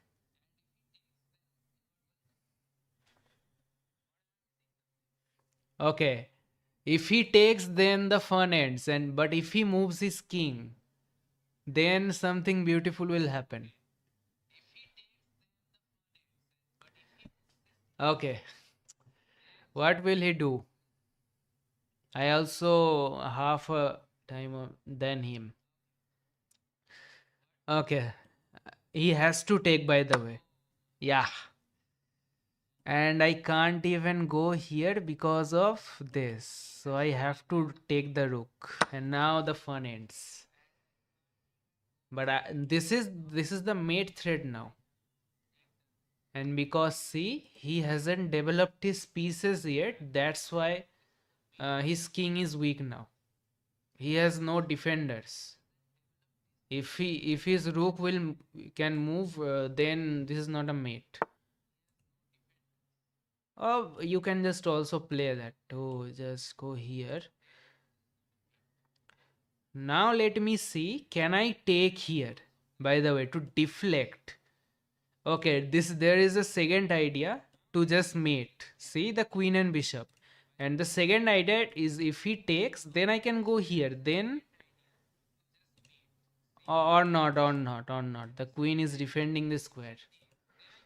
Okay. If he takes, then the fun ends. And but if he moves his king, then something beautiful will happen. Okay. What will he do? I also half a time than him. Okay. He has to take, by the way. Yeah. And I can't even go here because of this. So I have to take the rook. And now the fun ends. But this is the mate thread now. And because see, he hasn't developed his pieces yet. That's why his king is weak now. He has no defenders. If his rook will can move, then this is not a mate. Oh, you can just also play that. Oh, just go here. Now let me see. Can I take here? By the way, to deflect. Okay, there is a second idea to just mate. See the queen and bishop. And the second idea is if he takes, then I can go here. Then or not. The queen is defending the square.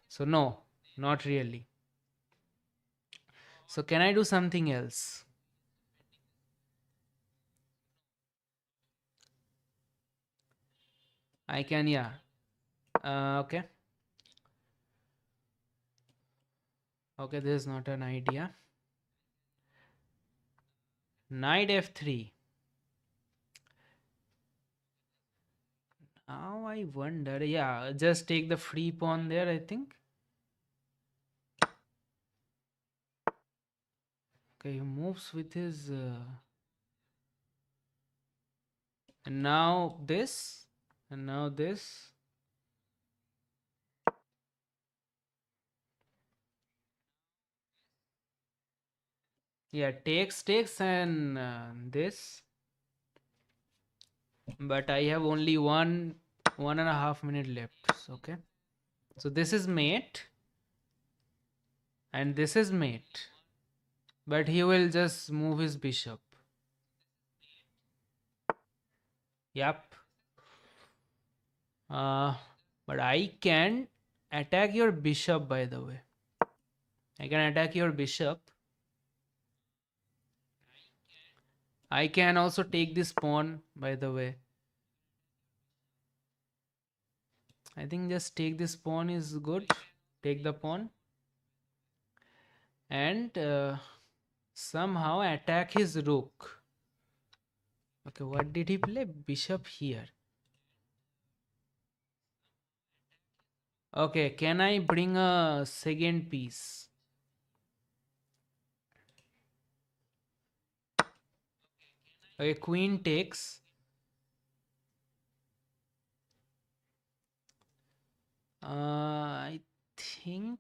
So no, not really. So can I do something else? I can, yeah. Okay. Okay, this is not an idea. Knight f3. Now I wonder, yeah, just take the free pawn there, I think. Okay, he moves with his. And now this. And now this. Yeah, takes, and this. But I have only 1.5 minute left. Okay. So this is mate. And this is mate. But he will just move his bishop. Yep. Uh, but I can attack your bishop, by the way. I can attack your bishop. I can also take this pawn, by the way. I think just take this pawn is good. Take the pawn. And somehow attack his rook. Okay, what did he play? Bishop here. Okay, can I bring a second piece? Okay, queen takes. I think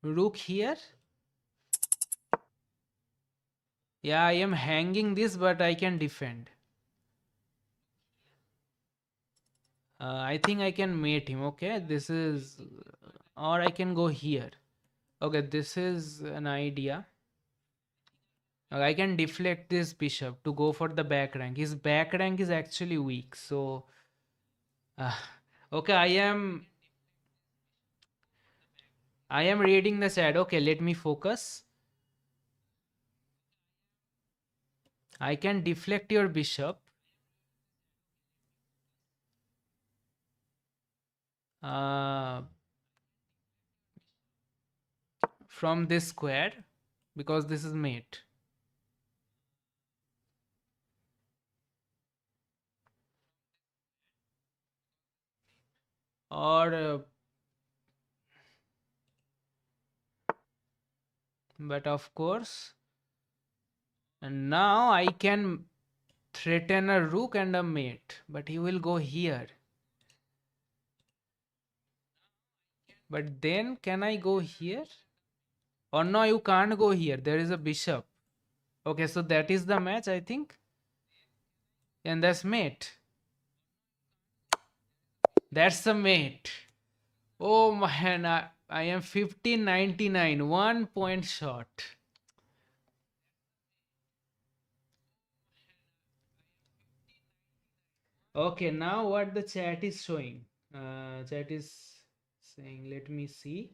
rook here. Yeah, I am hanging this, but I can defend. I think I can mate him. Okay, this is, or I can go here. Okay, this is an idea. I can deflect this bishop to go for the back rank. His back rank is actually weak, so uh, okay. I am reading the chat. Okay, let me focus. I can deflect your bishop. Uh, from this square because this is mate. Or but of course, and now I can threaten a rook and a mate, but he will go here. But then can I go here? Or no, you can't go here. There is a bishop. Okay, so that is the match, I think. And that's mate. That's the mate. Oh man, I am 1599, 1 point short. Okay, now what the chat is showing? Chat is saying, let me see.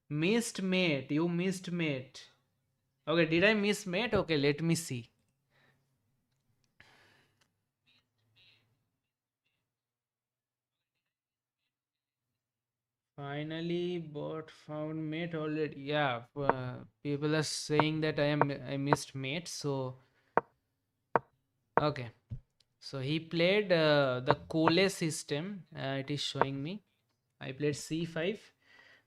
Missed mate, you missed mate. Okay, did I miss mate? Okay, let me see. Finally, bot found mate already. Yeah, people are saying that I missed mate. So okay, so he played the Cole system. It is showing me. I played c5.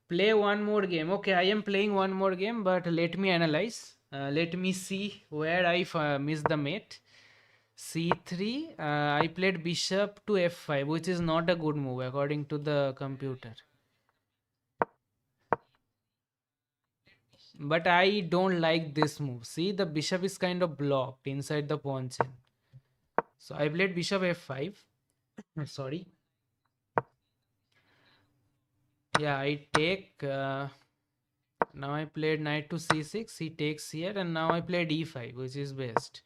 Play one more game. Okay, I am playing one more game, but let me analyze. Let me see where I missed the mate. c3. I played bishop to f5, which is not a good move according to the computer. But I don't like this move. See, the bishop is kind of blocked inside the pawn chain. So I played bishop f5. Sorry. Yeah, I take. Now I played knight to c6. He takes here, and now I played e5, which is best.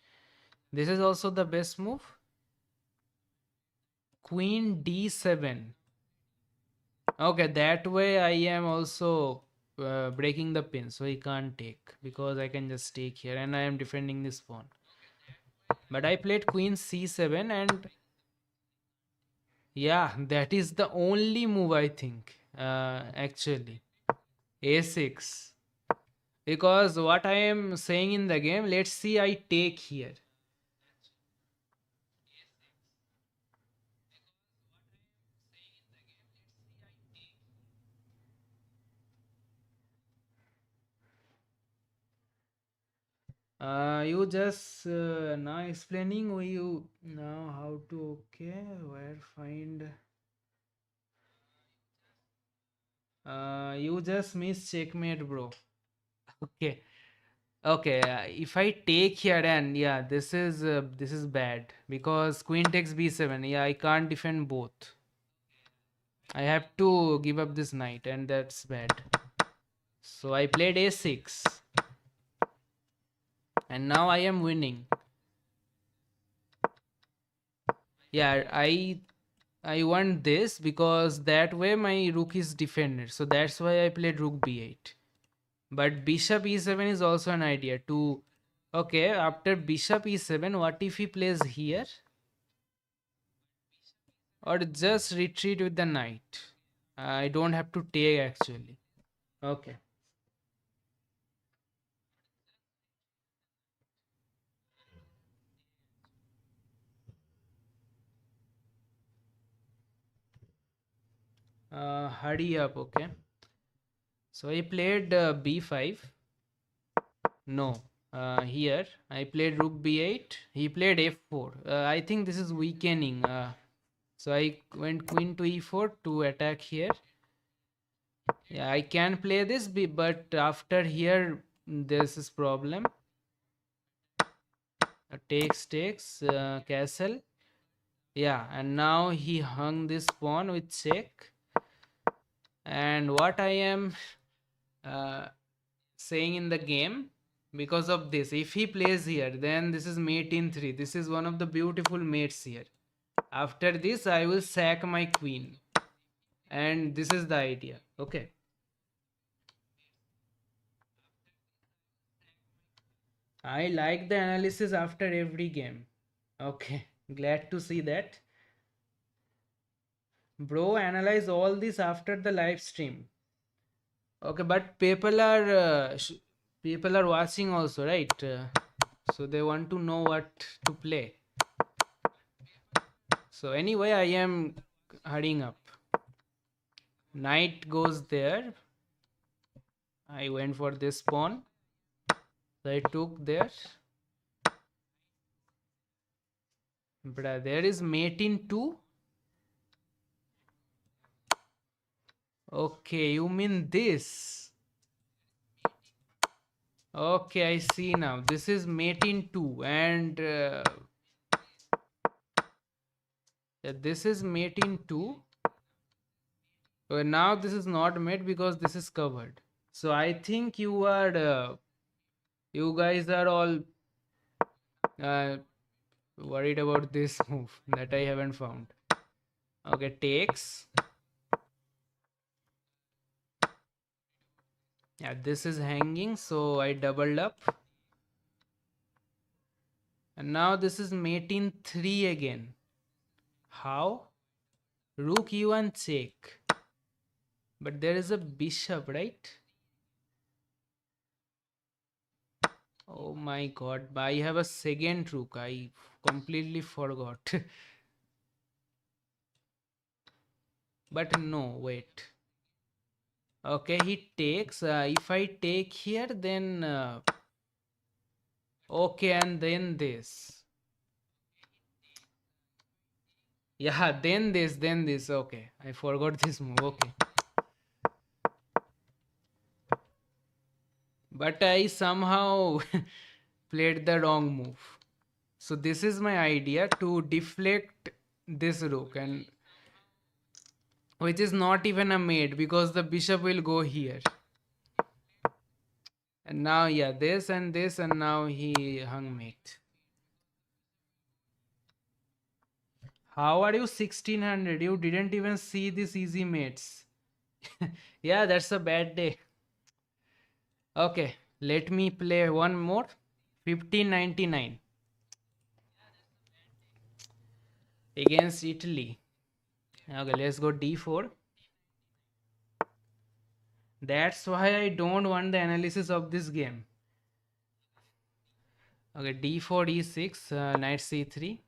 This is also the best move. Queen d7. Okay, that way I am also breaking the pin, so he can't take because I can just take here, and I am defending this pawn. But I played queen c7, and yeah, that is the only move I think. Actually, a6. Because what I am saying in the game, let's see, I take here. You just now explaining you now how to okay where find. You just miss checkmate, bro. Okay. Okay, if I take here, and yeah, this is bad because queen takes b7. Yeah, I can't defend both. I have to give up this knight, and that's bad. So I played a6, and now I am winning. Yeah, I want this because that way my rook is defended. So that's why I played rook b8. But bishop e7 is also an idea to. Okay, after bishop e7, what if he plays here? Or just retreat with the knight? I don't have to take actually. Okay. Hurry up, okay. So I played b5. No. Here I played rook b8. He played f4. I think this is weakening. So I went queen to e4 to attack here. Yeah, I can play this, but after here, this is problem. Takes, castle. Yeah, and now he hung this pawn with check. And what I am uh, saying in the game, because of this, if he plays here, then this is mate in 3. This is one of the beautiful mates here. After this, I will sack my queen. And this is the idea. Okay. I like the analysis after every game. Okay. Glad to see that. Bro, analyze all this after the live stream. Okay, but people are watching also, right? So they want to know what to play. So anyway, I am hurrying up. Knight goes there. I went for this pawn. So I took there. But there is mate in 2. Okay, you mean this. Okay, I see now. This is mate in 2 and this is mate in 2. Now this is not mate because this is covered. So I think you guys are all uh, worried about this move that I haven't found. Okay, takes. Yeah, this is hanging, so I doubled up. And now this is mate in 3 again. How? Rook e1 check. But there is a bishop, right? Oh my god, I have a second rook. I completely forgot. But no, wait. Okay, he takes. If I take here, then. Okay, and then this. Yeah, then this. Okay, I forgot this move. Okay. But I somehow played the wrong move. So this is my idea to deflect this rook, and which is not even a mate because the bishop will go here. And now, yeah, this and this, and now he hung mate. How are you 1600? You didn't even see these easy mates. Yeah, that's a bad day. Okay, let me play one more. 1599 against Italy. Okay, let's go d4. That's why I don't want the analysis of this game. Okay, d4, d6, knight c3.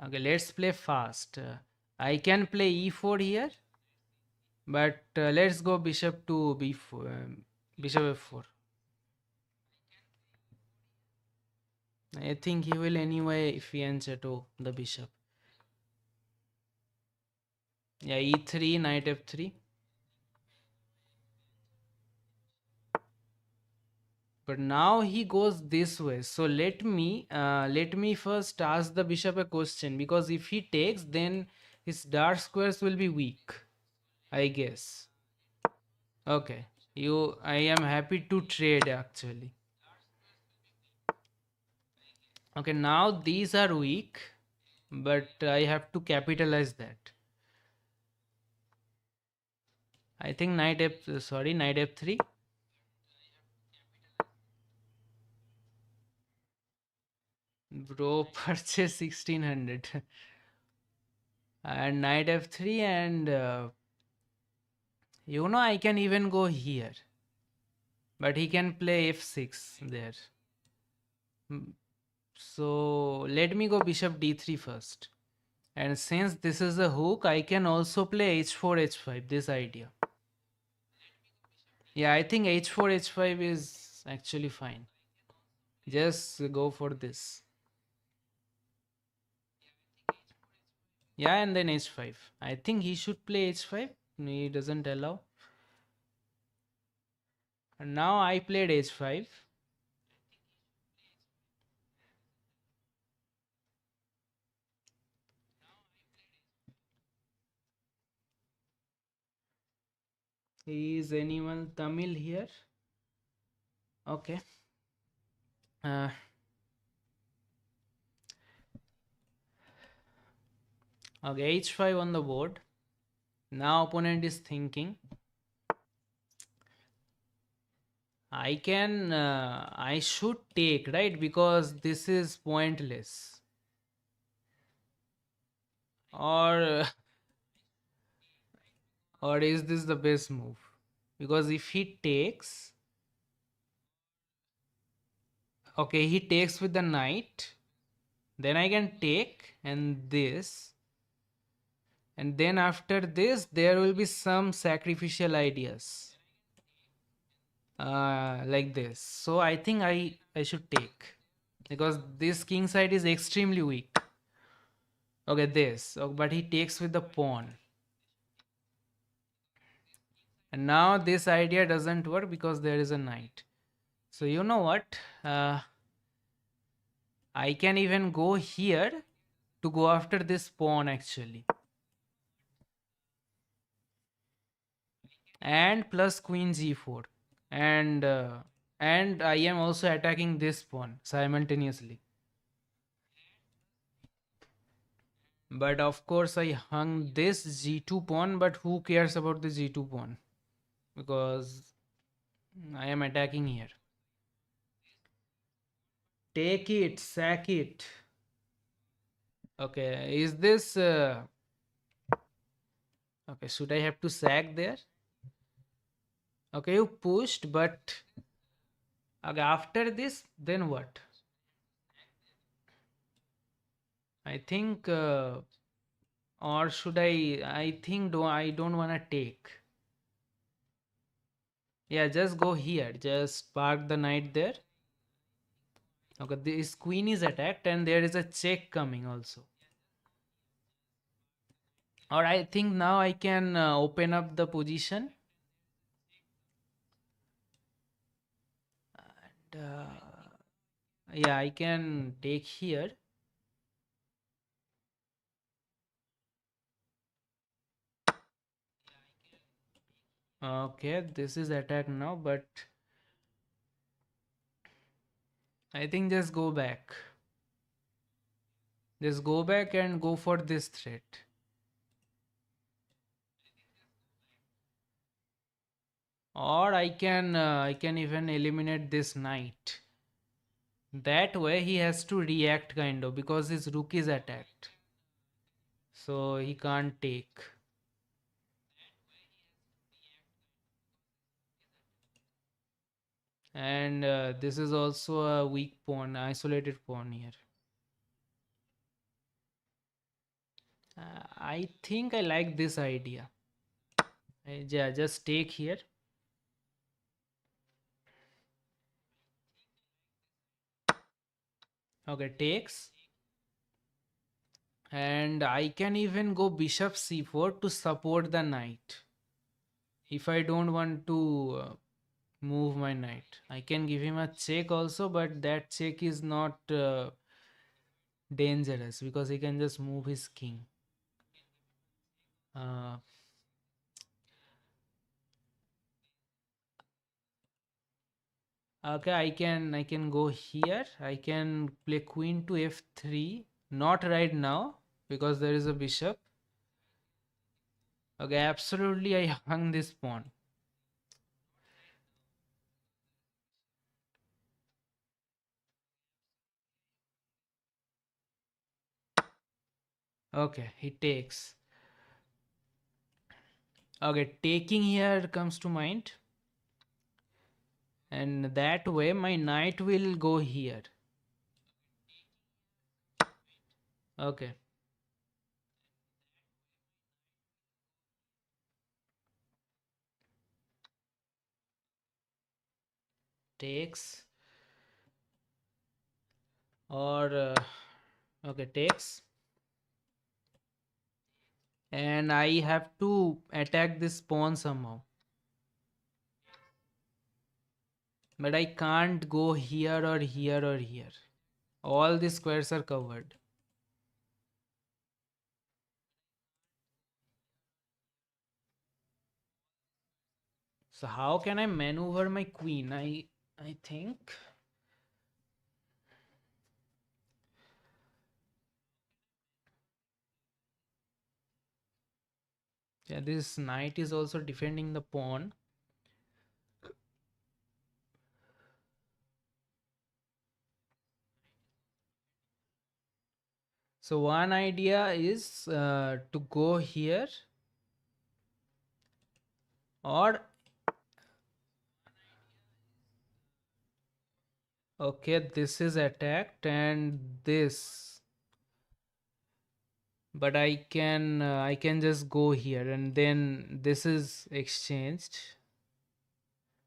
Okay, let's play fast. I can play e4 here, but let's go bishop to b4, bishop f4. I think he will anyway fianchetto to the bishop. Yeah, e3, knight f3. But now he goes this way. So let me first ask the bishop a question, because if he takes, then his dark squares will be weak, I guess. Okay. I am happy to trade actually. Okay, now these are weak, but I have to capitalize that. I think knight f3. Bro, purchase 1600. And knight f3, and I can even go here, but he can play f6 there. Mm, So let me go bishop d3 first. And since this is a hook, I can also play h4 h5, this idea. Yeah, I think h4 h5 is actually fine. Just go for this. Yeah, and then h5. I think he should play h5. He doesn't allow. And now I played h5. Is anyone Tamil here? Okay. Uh, okay, h5 on the board. Now opponent is thinking. I should take, right? Because this is pointless. Or, or is this the best move? Because if he takes, okay, he takes with the knight, then I can take and this, and then after this, there will be some sacrificial ideas. Like this. So I think I should take because this king side is extremely weak. Okay, this. Oh, but he takes with the pawn. And now this idea doesn't work because there is a knight. So you know what? I can even go here to go after this pawn actually. And plus queen g4. And I am also attacking this pawn simultaneously. But of course I hung this g2 pawn, but who cares about the g2 pawn? Because I am attacking here. Take it, sack it. Okay, is this okay, should I have to sack there? Okay, you pushed, but okay, after this, then what? I think or should I think I don't want to take. Yeah, just go here. Just park the knight there. Okay, this queen is attacked and there is a check coming also. Or I think now I can open up the position. And, yeah, I can take here. Okay, this is attack now, but I think just go back. Just go back and go for this threat. Or I can even eliminate this knight. That way he has to react kind of because his rook is attacked. So he can't take. And this is also a weak pawn, isolated pawn here. I think I like this idea. Yeah, just take here. Okay, takes. And I can even go bishop c4 to support the knight. If I don't want to move my knight, I can give him a check also, but that check is not dangerous because he can just move his king. Uh, Okay, I can go here. I can play queen to f3. Not right now because there is a bishop. Okay, absolutely I hung this pawn. Okay, he takes. Okay, taking here comes to mind. And that way my knight will go here. Okay, takes or okay, takes. And I have to attack this pawn somehow. But I can't go here or here or here. All the squares are covered. So how can I maneuver my queen? I think yeah, this knight is also defending the pawn. So one idea is to go here or okay, this is attacked and this, but I can just go here and then this is exchanged.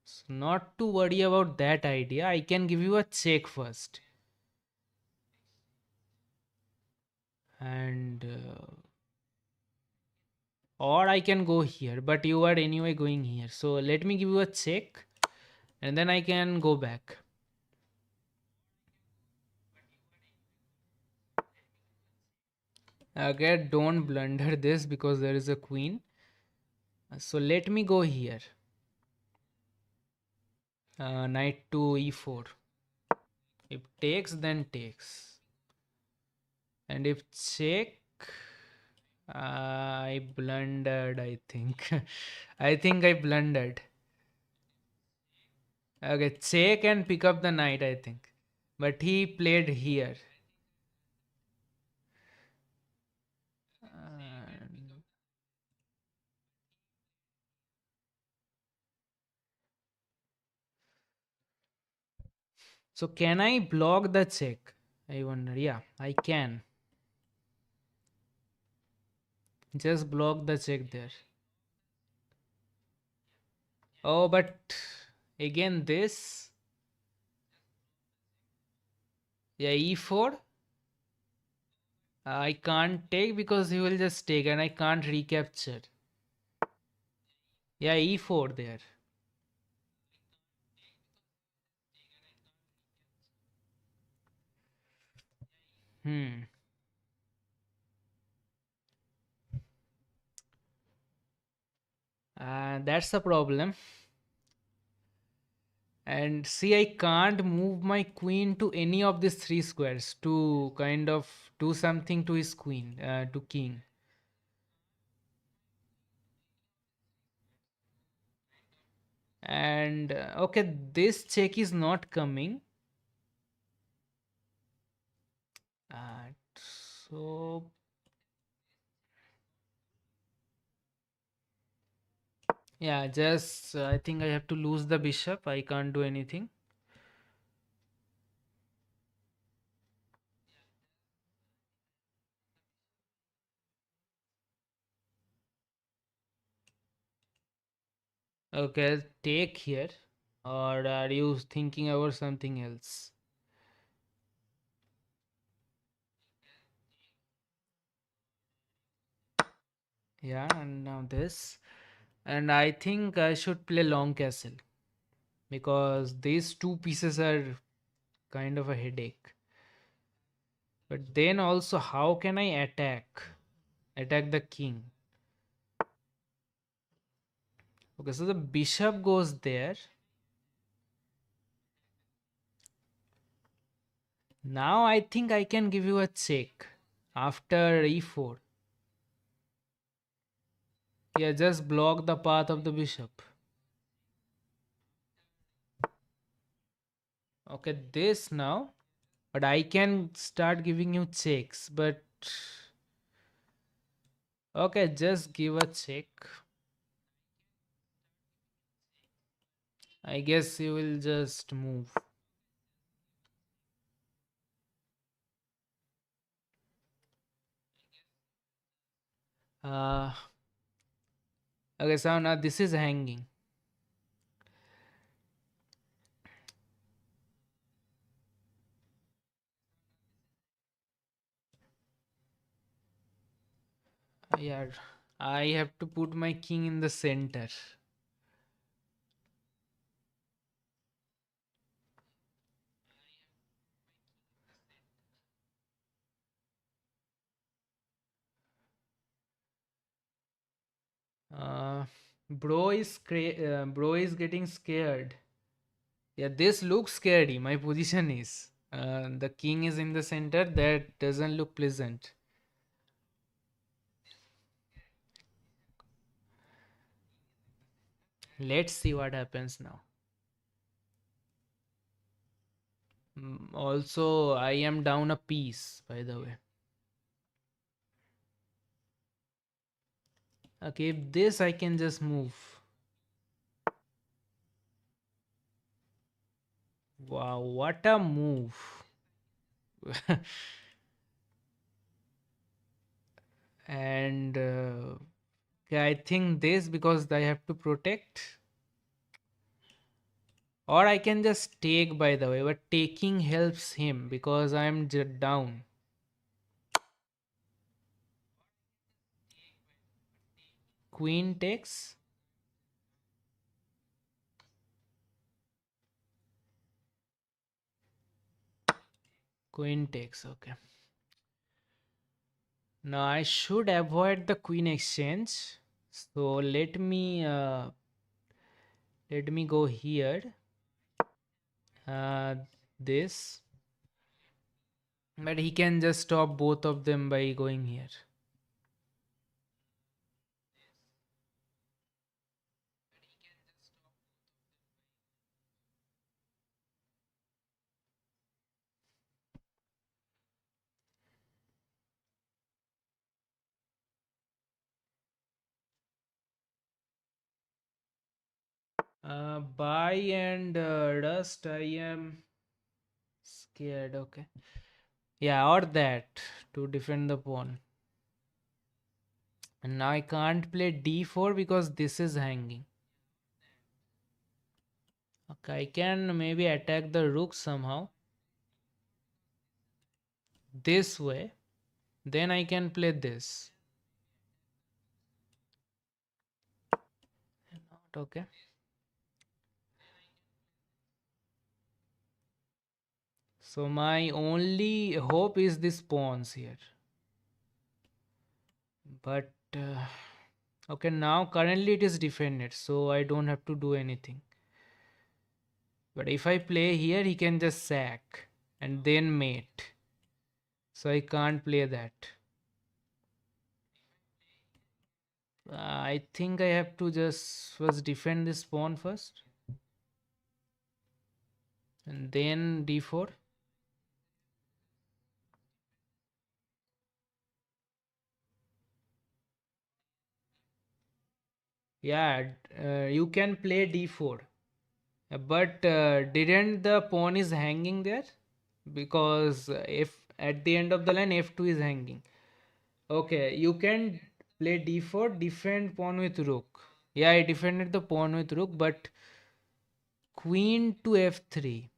So not to worry about that idea. I can give you a check first, and or I can go here, but you are anyway going here. So let me give you a check, and then I can go back. Okay, don't blunder this because there is a queen. So let me go here. Knight to e4. If takes, then takes. And if check, I blundered, I think. I think I blundered. Okay, check and pick up the knight, I think. But he played here. And so can I block the check? I wonder. Yeah, I can. Just block the check there. Oh, but again this. Yeah, e4. I can't take because he will just take and I can't recapture. Yeah, e4 there. Hmm. That's the problem. And see, I can't move my queen to any of these three squares to kind of do something to his queen, to king. And okay, this check is not coming. Uh, so yeah, just I think I have to lose the bishop. I can't do anything. Okay, take here. Or are you thinking about something else? Yeah, and now this. And I think I should play long castle because these two pieces are kind of a headache. But then also, how can I attack? Attack the king. Okay, so the bishop goes there. Now I think I can give you a check after e4. Yeah, just block the path of the bishop. Okay, this now. But I can start giving you checks. But okay, just give a check. I guess you will just move. Uh, okay, so now this is hanging. Yeah, I have to put my king in the center. Uh, bro is getting scared. Yeah, this looks scary. My position is. The king is in the center. That doesn't look pleasant. Let's see what happens now. Also, I am down a piece, by the way. Okay, if this I can just move. Wow, what a move. And yeah, I think this because I have to protect. Or I can just take, by the way, but taking helps him because I'm down. Queen takes. Queen takes, okay. Now I should avoid the queen exchange. So let me go here. Uh, this. But he can just stop both of them by going here. Buy and rust. I am scared. Okay. Yeah, or that to defend the pawn. And now I can't play d4 because this is hanging. Okay, I can maybe attack the rook somehow. This way. Then I can play this. Not okay. So my only hope is this pawns here. But okay, now currently it is defended, so I don't have to do anything. But if I play here, he can just sack and then mate. So I can't play that. I think I have to just first defend this pawn first. And then d4. Yeah, you can play d4. But didn't the pawn is hanging there? Because if at the end of the line f2 is hanging. Okay, you can play d4, defend pawn with rook. Yeah, I defended the pawn with rook, but queen to f3.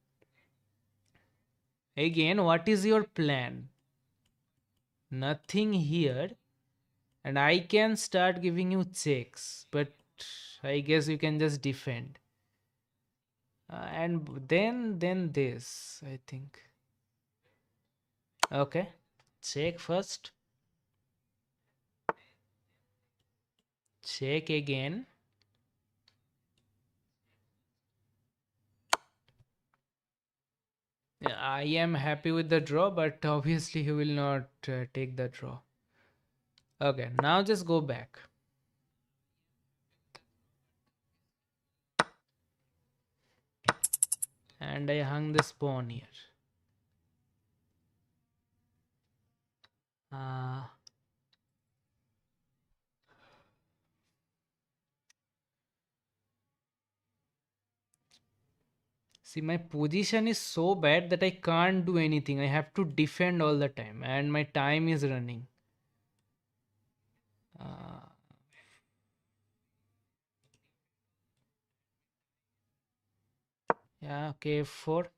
Again, what is your plan? Nothing here, and I can start giving you checks, but I guess you can just defend. And then this, I think. Okay, check first. Check again. I am happy with the draw, but obviously he will not take the draw. Okay, now just go back. And I hung this pawn here. Uh, See, my position is so bad that I can't do anything. I have to defend all the time, and my time is running. Uh, yeah, okay, 4.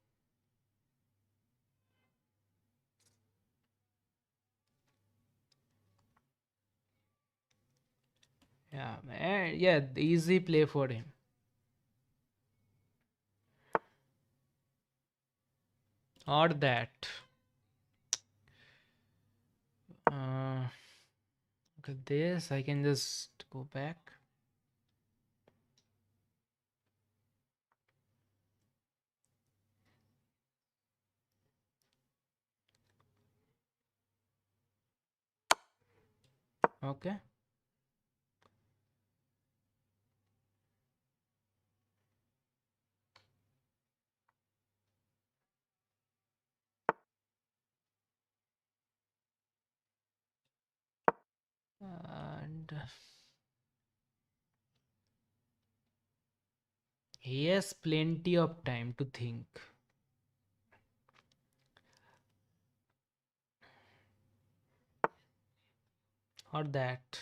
Yeah, man, yeah, easy play for him. Or that. Uh, okay, this I can just go back. Okay. And he has plenty of time to think. Or that.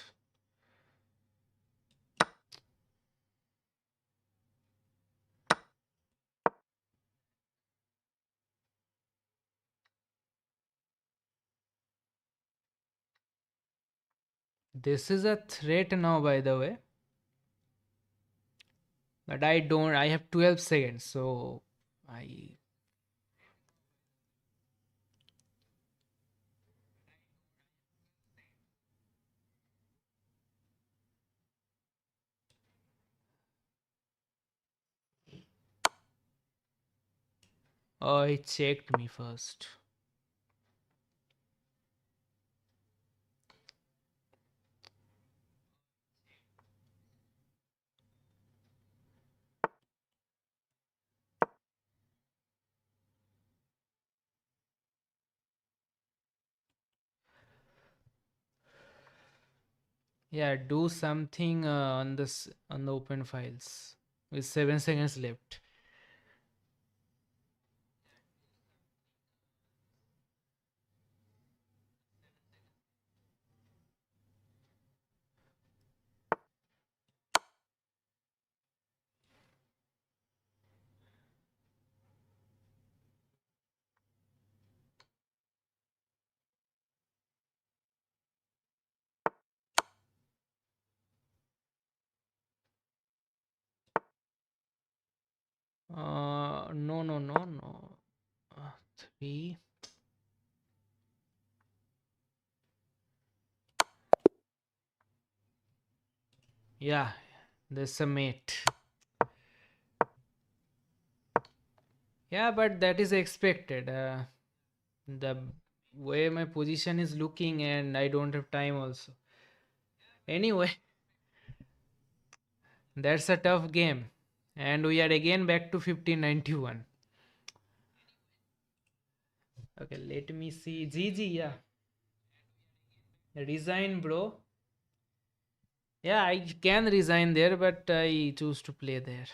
This is a threat now, by the way. But I don't. I have 12 seconds, so I. Oh, he checked me first. Yeah, do something on this on the open files with 7 seconds left. No, no, no, no. 3. Yeah, there's a mate. Yeah, but that is expected. The way my position is looking, and I don't have time also. Anyway, that's a tough game. And we are again back to 1591. Okay, let me see. GG, yeah. Resign, bro. Yeah, I can resign there, but I choose to play there.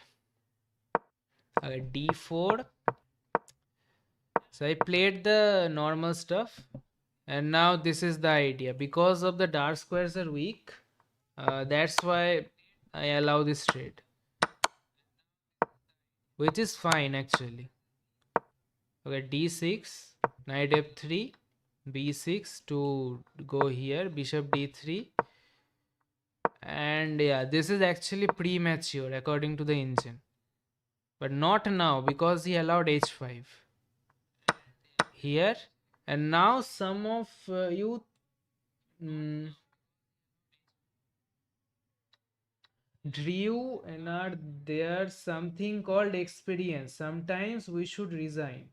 Okay, d4. So I played the normal stuff, and now this is the idea. Because of the dark squares are weak, that's why I allow this trade, which is fine actually. Okay, d6, knight f3, b6 to go here, bishop d3, and yeah, this is actually premature according to the engine, but not now because he allowed h5 here, and now some of you. Mm, Drew and are there something called experience. Sometimes we should resign.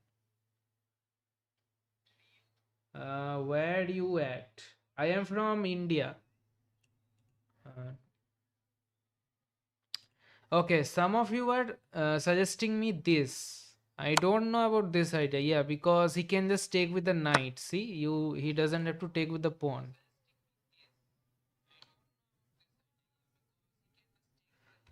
Where you at? I am from India. Uh, okay, some of you are suggesting me this. I don't know about this idea. Yeah, because he can just take with the knight. See, he doesn't have to take with the pawn.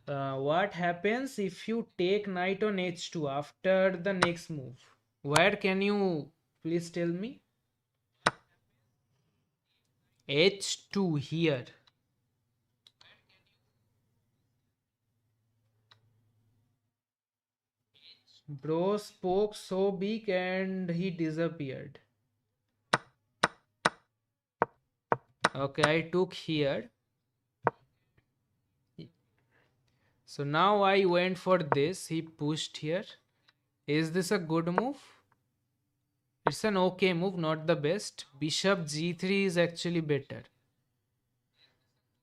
What happens if you take knight on h2 after the next move? Where can you please tell me? h2 here. Bro spoke so big and he disappeared. Okay, I took here. So now I went for this. He pushed here. Is this a good move? It's an okay move, not the best. Bishop g3 is actually better.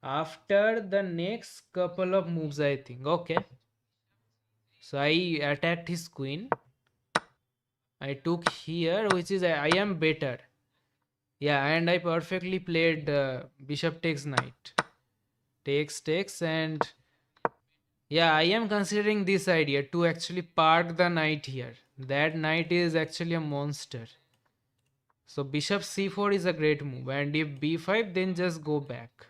After the next couple of moves, I think. Okay. So I attacked his queen. I took here, which is I am better. Yeah, and I perfectly played bishop takes knight. Takes, and yeah, I am considering this idea to actually park the knight here. That knight is actually a monster. So bishop c4 is a great move, and if b5, then just go back.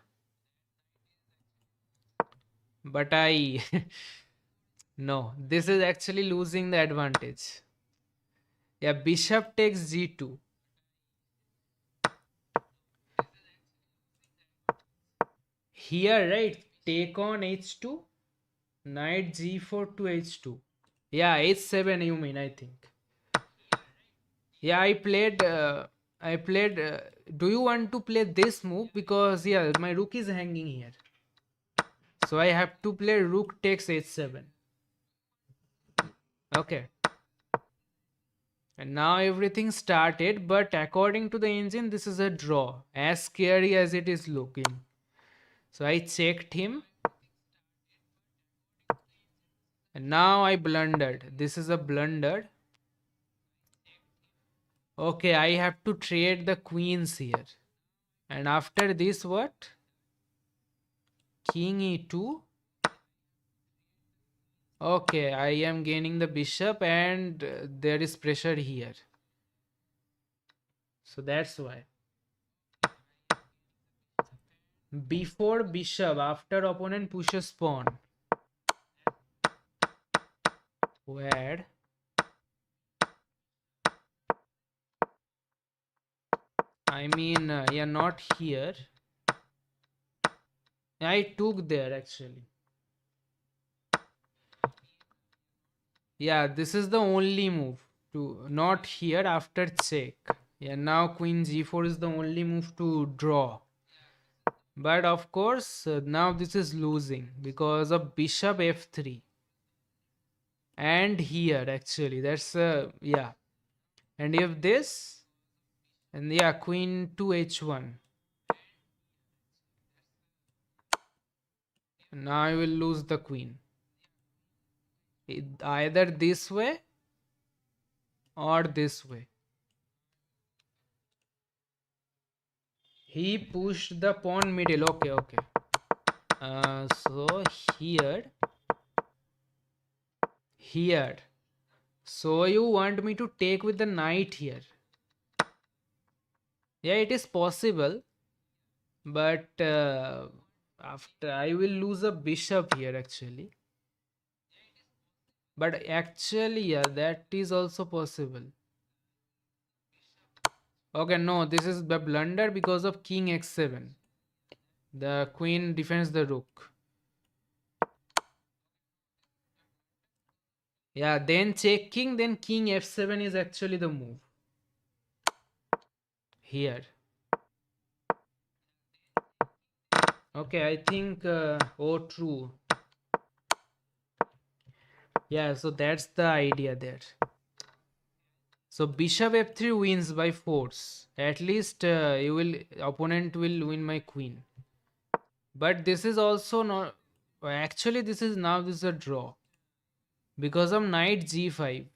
But I no, this is actually losing the advantage. Yeah, bishop takes g2. Here, right? Take on h2, knight g4 to h2. Yeah, h7 you mean, I think. Yeah, I played. Do you want to play this move? Because yeah, my rook is hanging here. So I have to play rook takes h7. Okay. And now everything started, but according to the engine, this is a draw. As scary as it is looking. So I checked him. And now I blundered. This is a blunder. Okay, I have to trade the queens here. And after this, what? King e2. Okay, I am gaining the bishop and there is pressure here. So that's why. Before bishop, after opponent pushes pawn. Where? I mean, yeah, not here. I took there actually. Yeah, this is the only move. To not here after check. Yeah, now queen g4 is the only move to draw. But of course, now this is losing because of bishop f3. And here actually, that's yeah. And if this, and yeah, queen to h1. Now I will lose the queen. Either this way or this way. He pushed the pawn middle. Okay, okay. So here. So you want me to take with the knight here? Yeah, it is possible, but after I will lose a bishop here actually. But actually, yeah, that is also possible. Okay, no, this is the blunder because of king x7. The queen defends the rook. Yeah, then check king, then king f7 is actually the move. Here. Okay, I think, oh, true. Yeah, so that's the idea there. So bishop f3 wins by force. At least opponent will win my queen. But this is also not, actually this is a draw. Because of knight g5.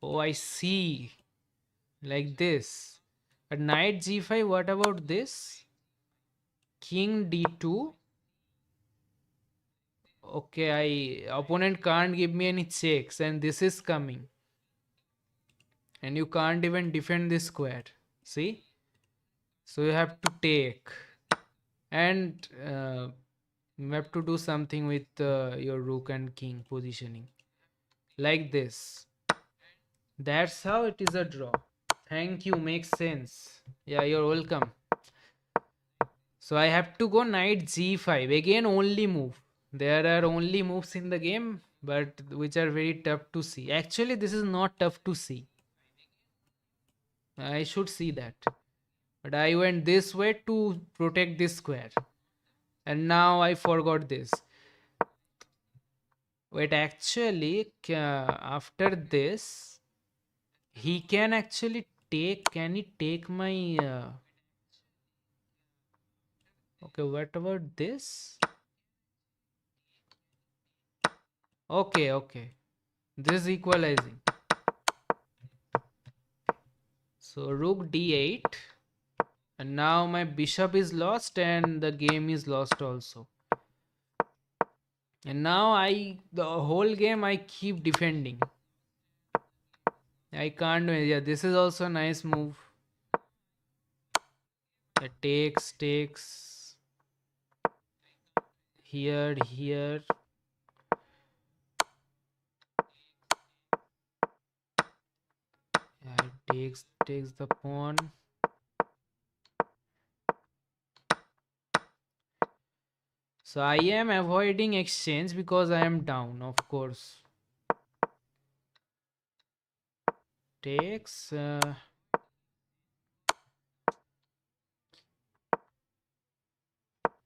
Oh, I see. Like this. Knight g5. What about this? King d2. Okay, I opponent can't give me any checks, and this is coming, and you can't even defend this square. See? So you have to take, and you have to do something with your rook and king positioning, like this. That's how it is a draw. Thank you, makes sense. Yeah, you're welcome. So I have to go knight g5. Again, only move. There are only moves in the game, but which are very tough to see. Actually, this is not tough to see. I should see that. But I went this way to protect this square. And now I forgot this. Wait, actually, after this, he can actually take. Can he take my. Okay, what about this? Okay, okay. This is equalizing. So rook d8. And now my bishop is lost and the game is lost also. And now the whole game I keep defending. I can't. Yeah, this is also a nice move. It takes here, here. Yeah, it takes the pawn. So I am avoiding exchange because I am down, of course. Takes. Yeah,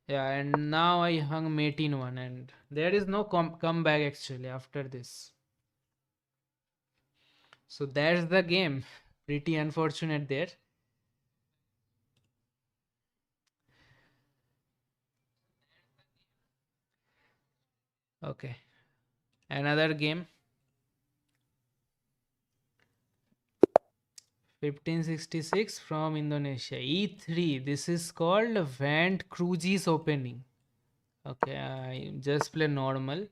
and now I hung mate in one, and there is no comeback actually after this. So that's the game. Pretty unfortunate there. Okay. Another game. 1566 from Indonesia. E3. This is called Vant Cruises opening. Okay, I just play normal.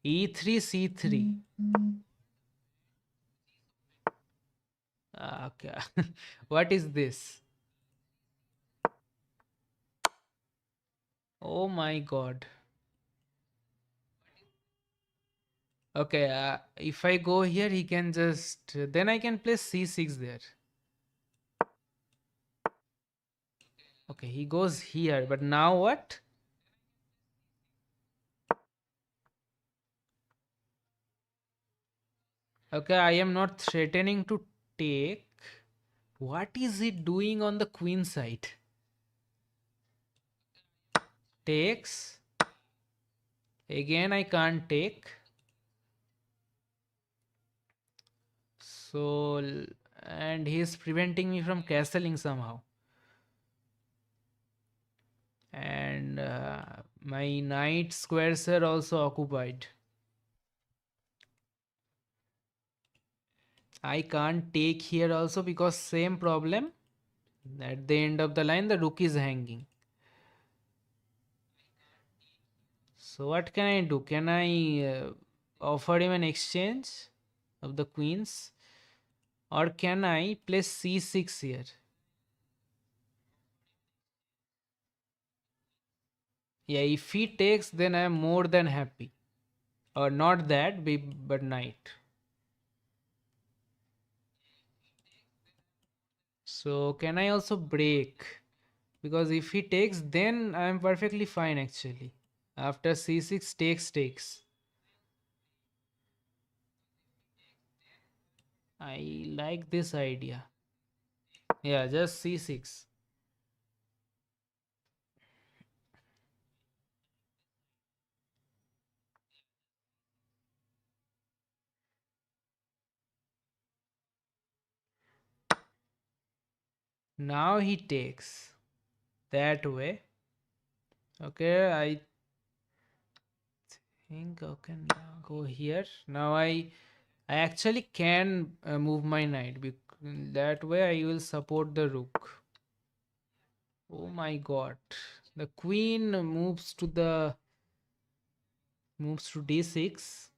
E3 C3. Okay. What is this? Oh my god. Okay, if I go here, he can just. Then I can play c6 there. Okay, he goes here, but now what? Okay, I am not threatening to take. What is he doing on the queen side? Takes. Again, I can't take. So, and he is preventing me from castling somehow. And my knight squares are also occupied. I can't take here also because same problem. At the end of the line, the rook is hanging. So what can I do? Can I offer him an exchange of the queens? Or can I play c6 here? Yeah, if he takes, then I am more than happy. Or not that, but knight. So can I also break? Because if he takes, then I am perfectly fine actually. After c6 takes. I like this idea. Yeah, just c6. Now he takes that way. Okay, I think I can go here. Now I actually can move my knight That way I will support the rook. Oh my god. The queen moves to d6.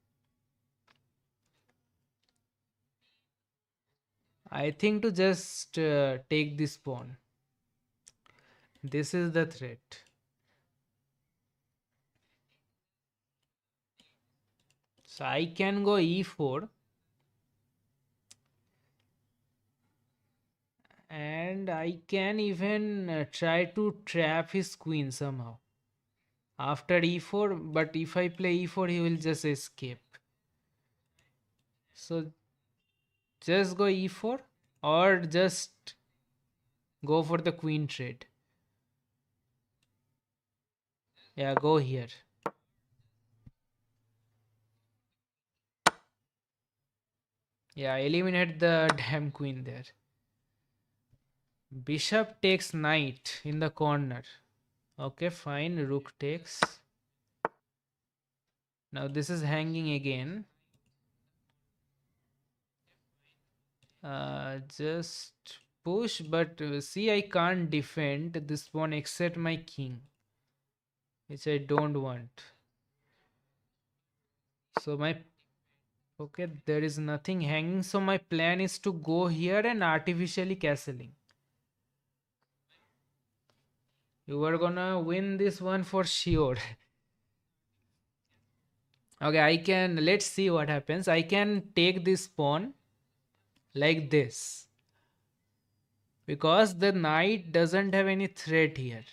I think to just take this pawn. This is the threat. So I can go e4 and I can even try to trap his queen somehow after e4, but if I play e4 he will just escape. So just go e4 or just go for the queen trade. Yeah, go here. Yeah, eliminate the damn queen there. Bishop takes knight in the corner. Okay, fine. Rook takes. Now this is hanging again. Just push, but see, I can't defend this pawn except my king, which I don't want. So my okay, there is nothing hanging. So my plan is to go here and artificially castling. You are gonna win this one for sure. Okay, I can. Let's see what happens. I can take this pawn like this because the knight doesn't have any threat here.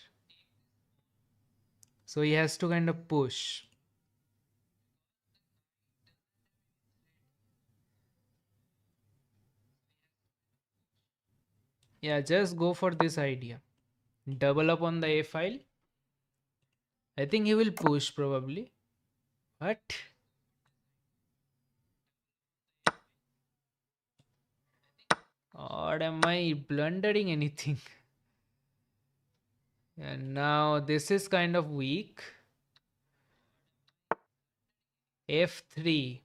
So he has to kind of push. Yeah, just go for this idea. Double up on the A file. I think he will push probably. What? Or am I blundering anything? And now this is kind of weak. F3.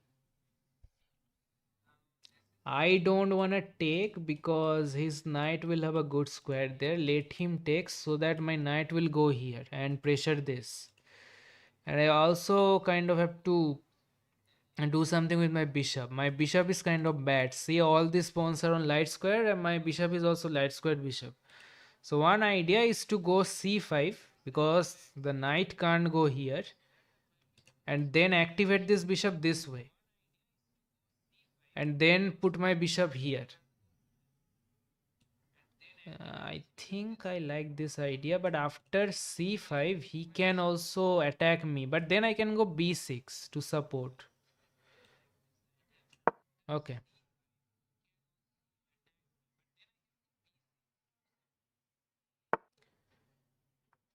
I don't want to take because his knight will have a good square there. Let him take so that my knight will go here and pressure this. And I also kind of have to do something with my bishop. My bishop is kind of bad. See, all these pawns are on light square and my bishop is also light squared bishop. So one idea is to go c5 because the knight can't go here and then activate this bishop this way and then put my bishop here. I think I like this idea, but after c5 he can also attack me, but then I can go b6 to support. Okay.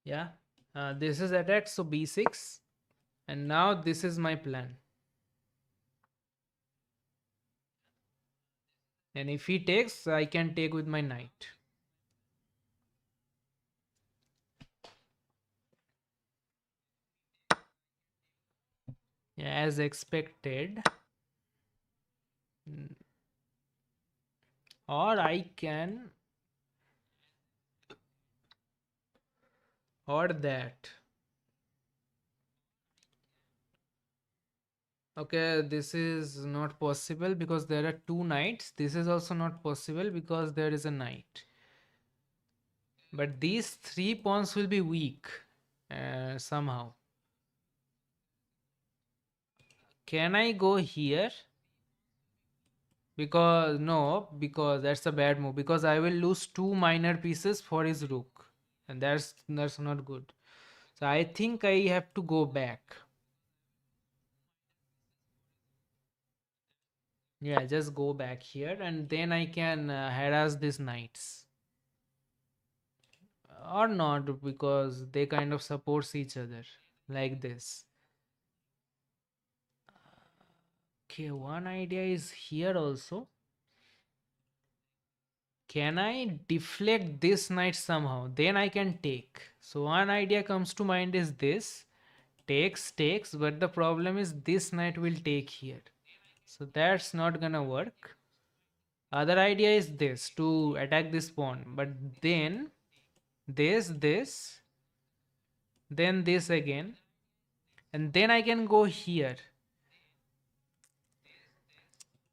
Yeah. This is attack, so b6. And now this is my plan. And if he takes, I can take with my knight. Yeah, as expected. Or I can, or that. Okay, this is not possible because there are two knights. This is also not possible because there is a knight. But these three pawns will be weak somehow. Can I go here? Because no, because that's a bad move. Because I will lose two minor pieces for his rook, and that's not good. So I think I have to go back. Yeah, just go back here, and then I can harass these knights. Or not, because they kind of supports each other like this. Okay, one idea is here also. Can I deflect this knight somehow? Then I can take. So one idea comes to mind is this. Takes, but the problem is this knight will take here. So that's not gonna work. Other idea is this to attack this pawn, but then this, then this again, and then I can go here.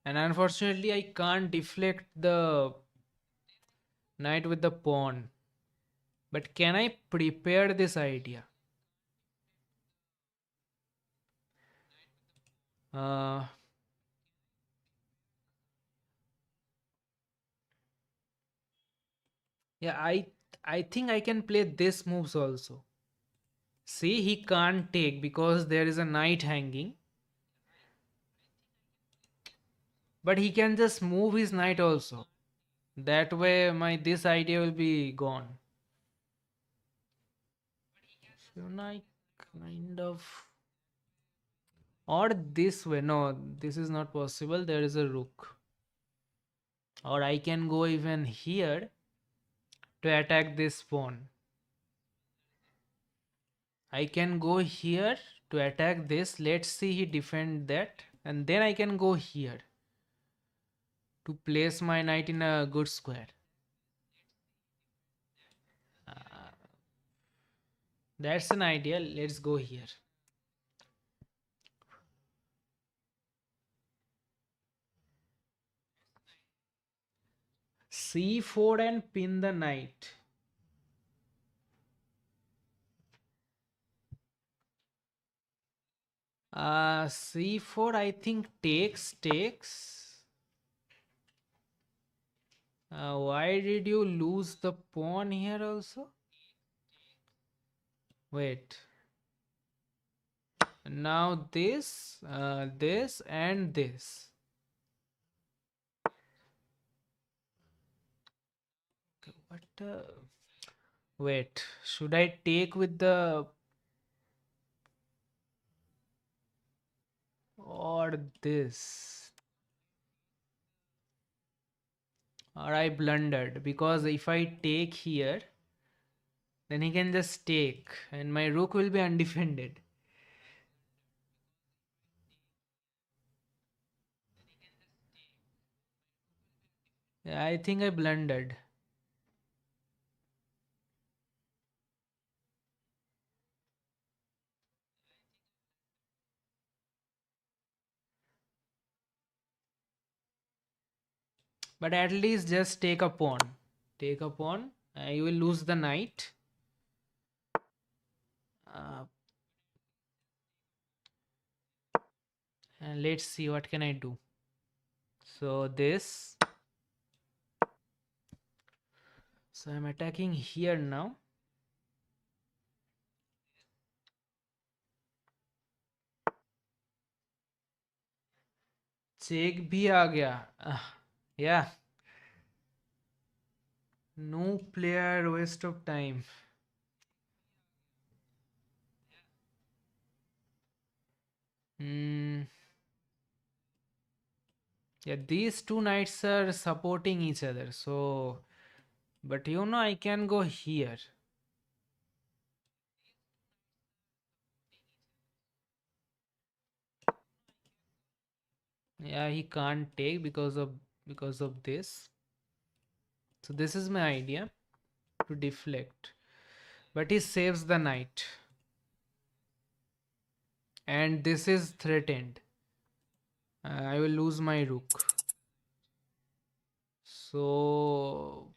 And unfortunately, I can't deflect the knight with the pawn. But can I prepare this idea? Uh, yeah, I think I can play this moves also. See, he can't take because there is a knight hanging. But he can just move his knight also. That way my this idea will be gone. So I kind of, or this way. No, this is not possible. There is a rook. Or I can go even here to attack this pawn. I can go here to attack this. Let's see he defend that. And then I can go here to place my knight in a good square. Uh, that's an idea. Let's go here. C4 and pin the knight. C4 I think takes. Why did you lose the pawn here also? Wait. Now this and this. What? Wait. Should I take with the or this? Or I blundered because if I take here, then he can just take, and my rook will be undefended. Yeah, I think I blundered. But at least just take a pawn. Take a pawn. You will lose the knight. Uh, and let's see what can I do. So this. So I'm attacking here now. Cheque भी आ गया. Yeah. No player waste of time. Hmm. Yeah, these two knights are supporting each other. So, but I can go here. Yeah, he can't take because of this. So this is my idea to deflect. But he saves the knight. And this is threatened. I will lose my rook. So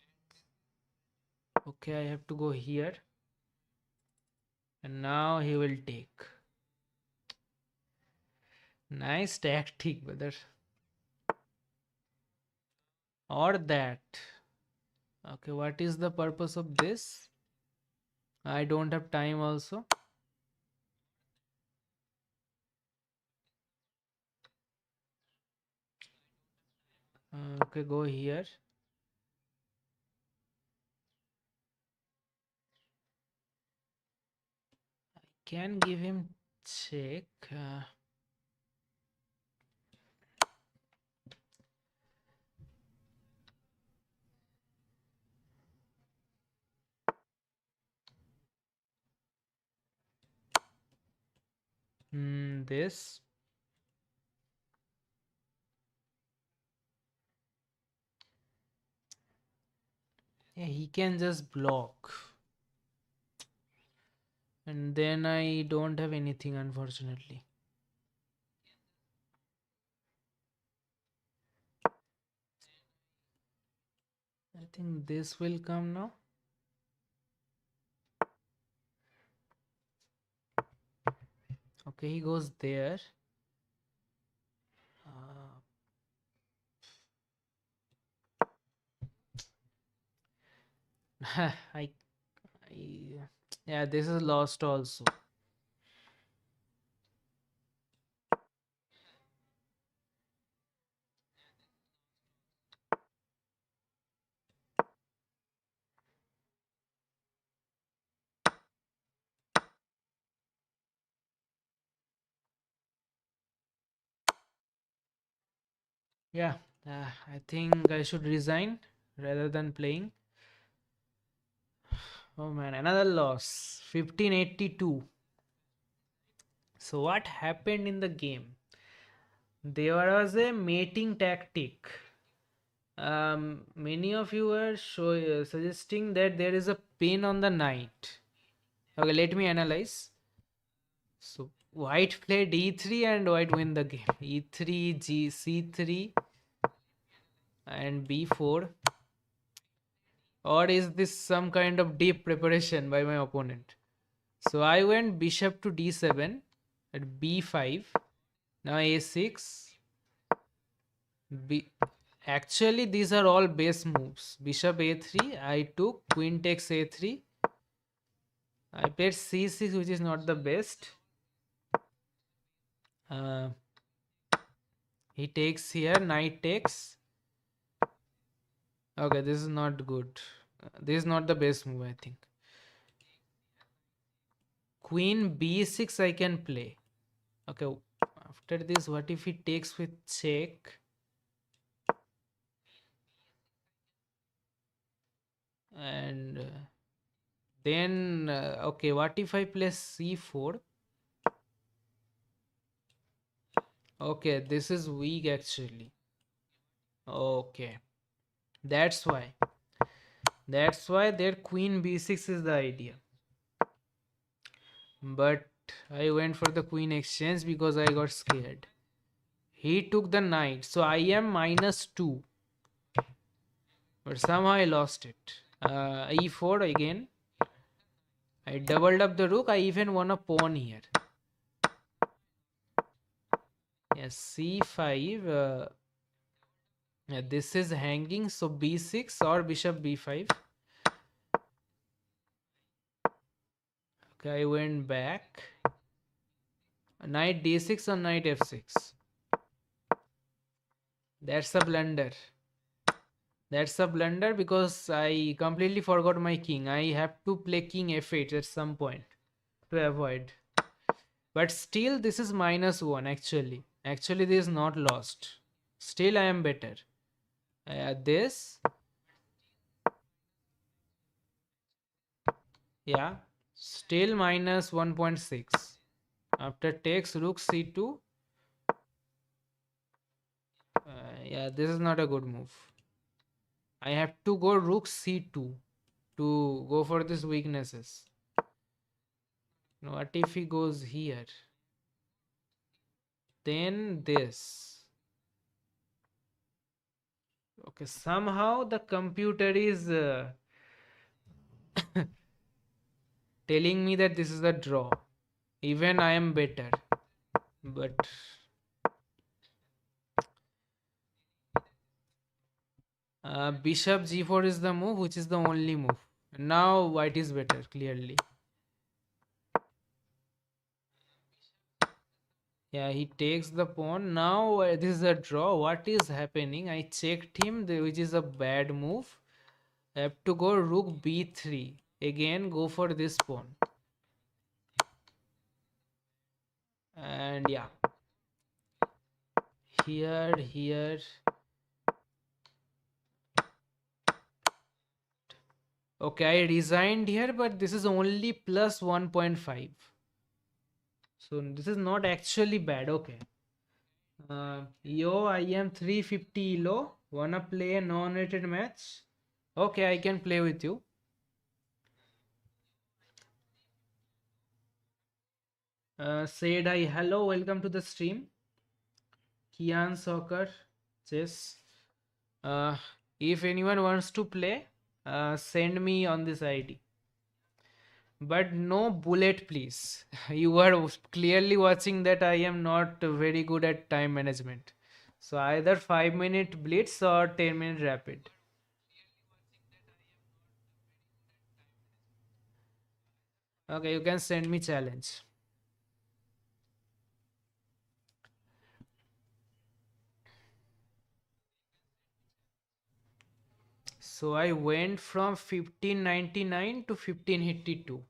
okay, I have to go here. And now he will take. Nice tactic, brother. Or that. Okay, what is the purpose of this? I don't have time also. Okay, go here. Can give him check. This. Yeah, he can just block. And then I don't have anything, unfortunately. I think this will come now. Okay, he goes there. Uh, I, I, yeah, this is lost also. Yeah, I think I should resign rather than playing. Oh man, another loss. 1582. So what happened in the game? There was a mating tactic. Many of you are suggesting that there is a pin on the knight. Okay, let me analyze. So white played e3 and white win the game. E3, G, C3 and B4. Or is this some kind of deep preparation by my opponent? So I went bishop to d7 at b5. Now a6. B. Actually, these are all base moves. Bishop a3. I took queen takes a3. I played c6, which is not the best. Uh, he takes here. Knight takes. Okay, this is not good. This is not the best move, I think. Queen b6 I can play. Okay, after this, what if he takes with check? And then, okay, what if I play c4? Okay, this is weak actually. Okay, that's why. That's why their queen b6 is the idea. But I went for the queen exchange because I got scared. He took the knight, so I am -2. But somehow I lost it. E4 again. I doubled up the rook. I even won a pawn here. Yes, c5. Yeah, this is hanging, so b6 or bishop b5. Okay, I went back. Knight d6 or knight f6. That's a blunder. That's a blunder because I completely forgot my king. I have to play king f8 at some point to avoid. But still, this is -1 actually. Actually, this is not lost. Still, I am better. This, yeah, still -1.6. After takes rook c2. Yeah, this is not a good move. I have to go rook c2 to go for these weaknesses. What if he goes here? Then this. Okay, somehow the computer is telling me that this is a draw. Even I am better. But bishop g4 is the move, which is the only move. Now white is better, clearly. Yeah, he takes the pawn. Now this is a draw. What is happening? I checked him, which is a bad move. I have to go rook b3. Again, go for this pawn. And yeah, here. Okay, I resigned here, but this is only plus 1.5. So this is not actually bad. Okay. Yo, I am 350 elo. Wanna play a non-rated match? Okay, I can play with you. Said I hello, welcome to the stream. Kian Soccer, chess. Uh, if anyone wants to play, send me on this ID. But no bullet, please. You are clearly watching that I am not very good at time management. So either 5 minute blitz or 10-minute rapid. Okay, you can send me challenge. So I went from 1599 to 1582.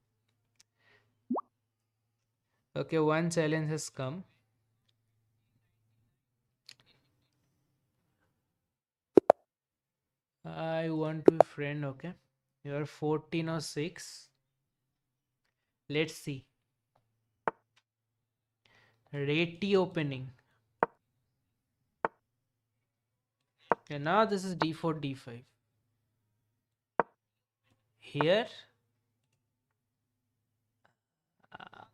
Okay, one challenge has come. I want to be friend, okay? You are 14 or 6. Let's see. Reti opening. Okay, now this is d4, d5. Here, uh,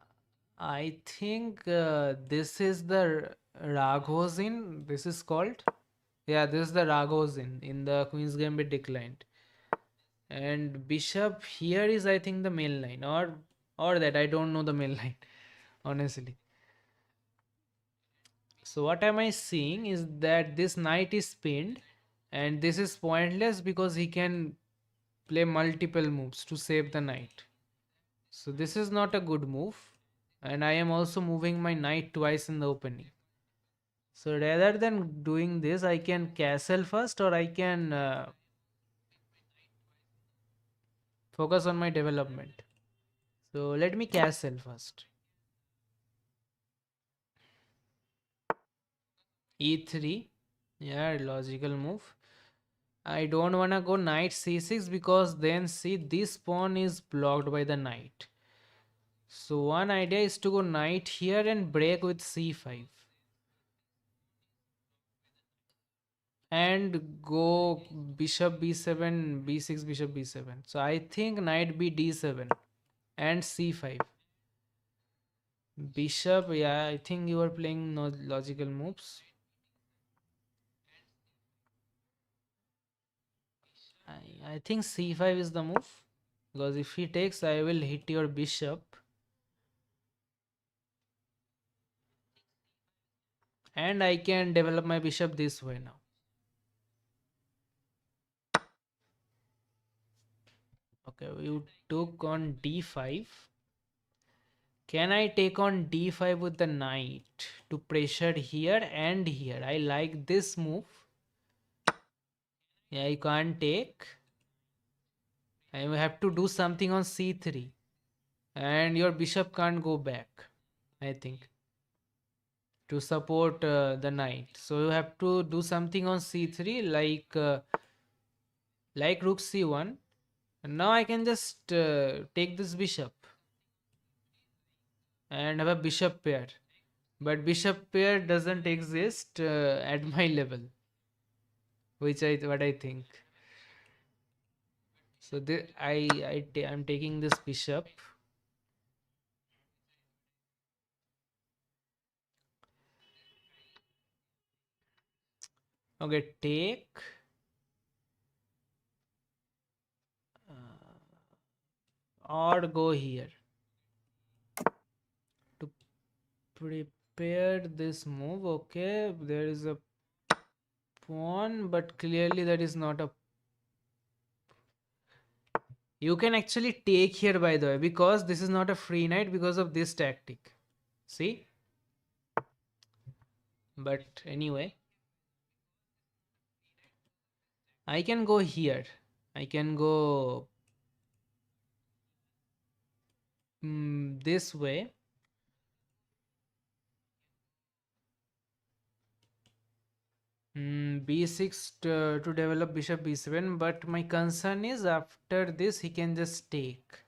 I think this is the Ragozin. This is called. Yeah, this is the Ragozin in the Queen's Gambit declined. And bishop here is, I think, the main line, or that I don't know the main line, honestly. So what am I seeing is that this knight is pinned, and this is pointless because he can play multiple moves to save the knight. So this is not a good move, and I am also moving my knight twice in the opening. So rather than doing this, I can castle first, or I can focus on my development. So let me castle first. E3, yeah, logical move. I don't wanna go knight c6 because then see this pawn is blocked by the knight. So one idea is to go knight here and break with c5. And go bishop b7, b6, bishop b7. So I think knight b d7 and c5. Bishop, yeah, I think you are playing no logical moves. I think c5 is the move. Because if he takes, I will hit your bishop. And I can develop my bishop this way now. Okay, you took on d5. Can I take on d5 with the knight to pressure here and here? I like this move. Yeah, you can't take. I will have to do something on c3. And your bishop can't go back, I think, to support the knight. So you have to do something on c3 like rook c1. And now I can just take this bishop and have a bishop pair. But bishop pair doesn't exist at my level, which I think. So I'm taking this bishop. Okay, take. Or go here to prepare this move. Okay, there is a pawn, but clearly that is not a. You can actually take here, by the way, because this is not a free knight because of this tactic. See? But anyway, I can go here. I can go this way. B6 to develop bishop b7, but my concern is after this he can just take.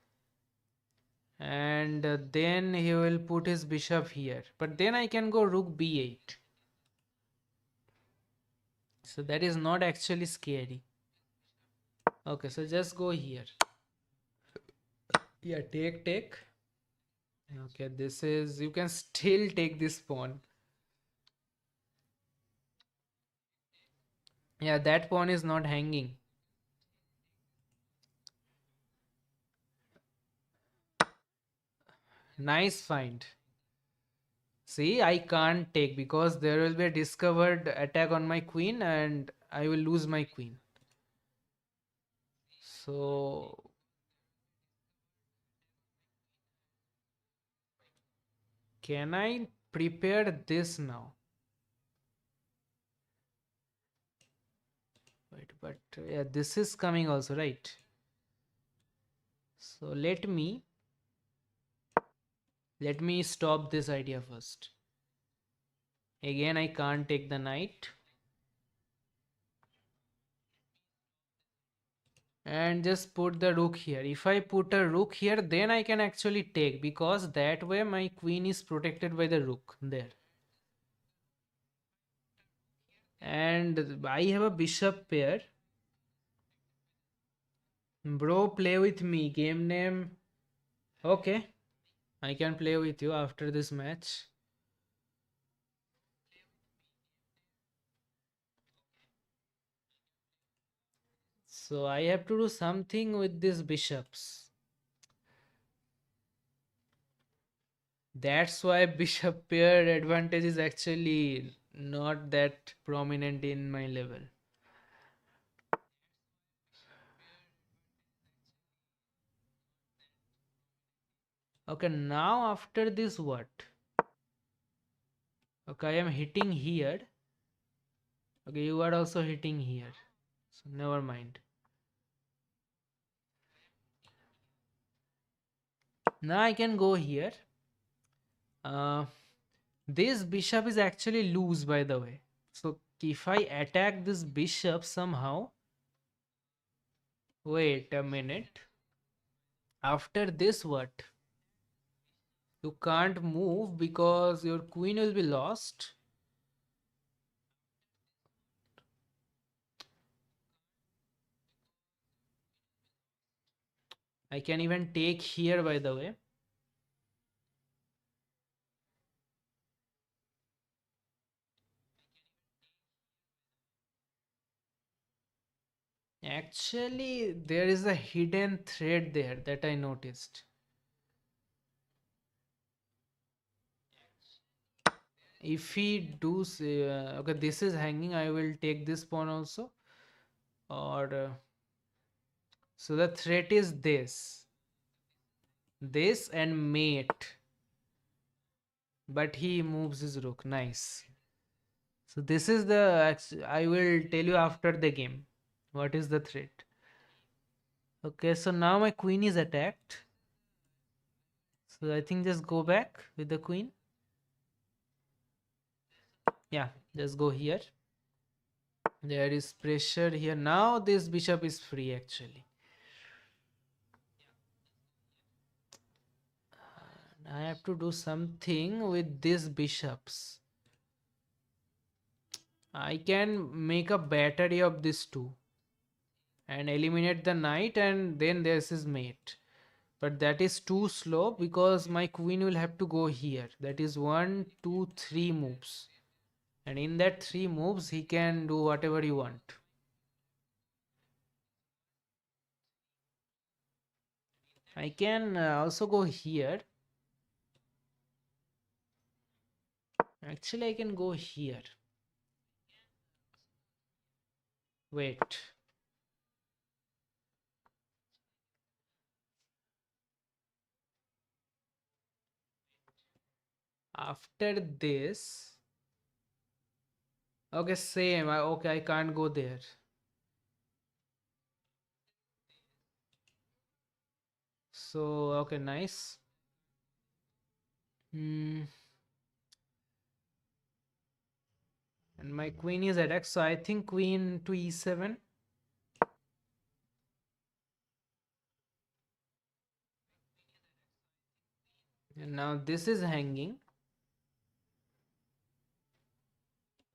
And then he will put his bishop here. But then I can go rook b8. So that is not actually scary. Okay, so just go here. Yeah, take. Okay, this is, you can still take this pawn. Yeah, that pawn is not hanging. Nice find. See, I can't take because there will be a discovered attack on my queen and I will lose my queen. So, can I prepare this now? Wait, but yeah, this is coming also, right? So let me stop this idea first. Again, I can't take the knight. And just put the rook here. If I put a rook here, then I can actually take, because that way my queen is protected by the rook there. And I have a bishop pair. Bro, play with me. Game name. Okay, I can play with you after this match. So I have to do something with these bishops. That's why bishop pair advantage is actually not that prominent in my level. Okay, now after this what? Okay, I am hitting here. Okay, you are also hitting here. So never mind. Now I can go here. Uh, this bishop is actually loose, by the way. So if I attack this bishop somehow, wait a minute. After this, what? You can't move because your queen will be lost. I can even take here, by the way. Actually, there is a hidden thread there that I noticed. If he do say, okay, this is hanging, I will take this pawn also. Or so the threat is this and mate, but he moves his rook. Nice. So this is the I will tell you after the game what is the threat. Okay, so now my queen is attacked. So I think just go back with the queen. Yeah, just go here. There is pressure here. Now this bishop is free actually. I have to do something with these bishops. I can make a battery of these two and eliminate the knight, and then there's his mate. But that is too slow because my queen will have to go here. That is one, two, three moves. And in that three moves, he can do whatever you want. I can also go here. Actually, I can go here. Wait. After this. Okay, same. Okay, I can't go there. So, okay, nice. Hmm. And my queen is at X, so I think queen to e7. And now this is hanging.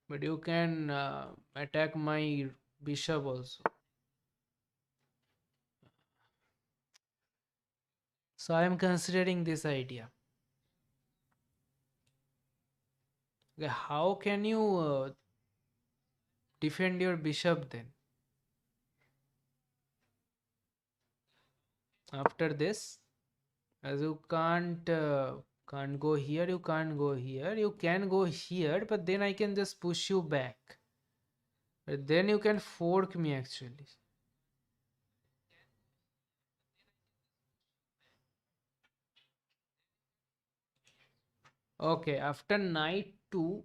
But you can attack my bishop also. So I am considering this idea. Okay, how can you defend your bishop then? After this, as you can't go here, you can't go here. You can go here, but then I can just push you back. But then you can fork me actually. Okay, after knight 2,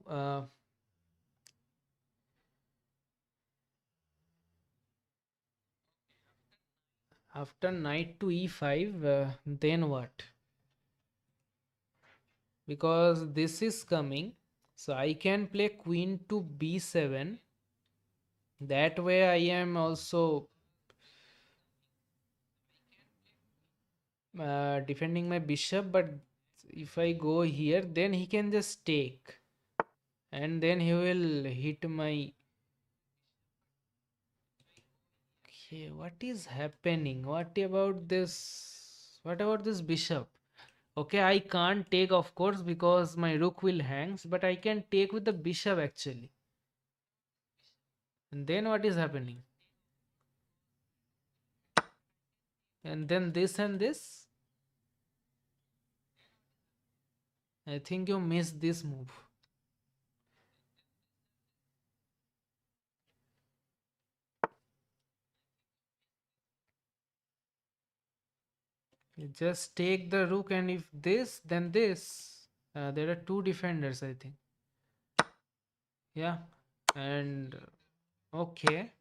after knight to e5, then what? Because this is coming, so I can play queen to b7. That way I am also defending my bishop, but if I go here, then he can just take, and then he will hit my. Okay, what is happening? What about this bishop? Okay, I can't take, of course, because my rook will hangs, but I can take with the bishop actually. And then what is happening? And then this and this. I think you missed this move. You just take the rook, and if this, then this. There are two defenders, I think. Yeah, and okay,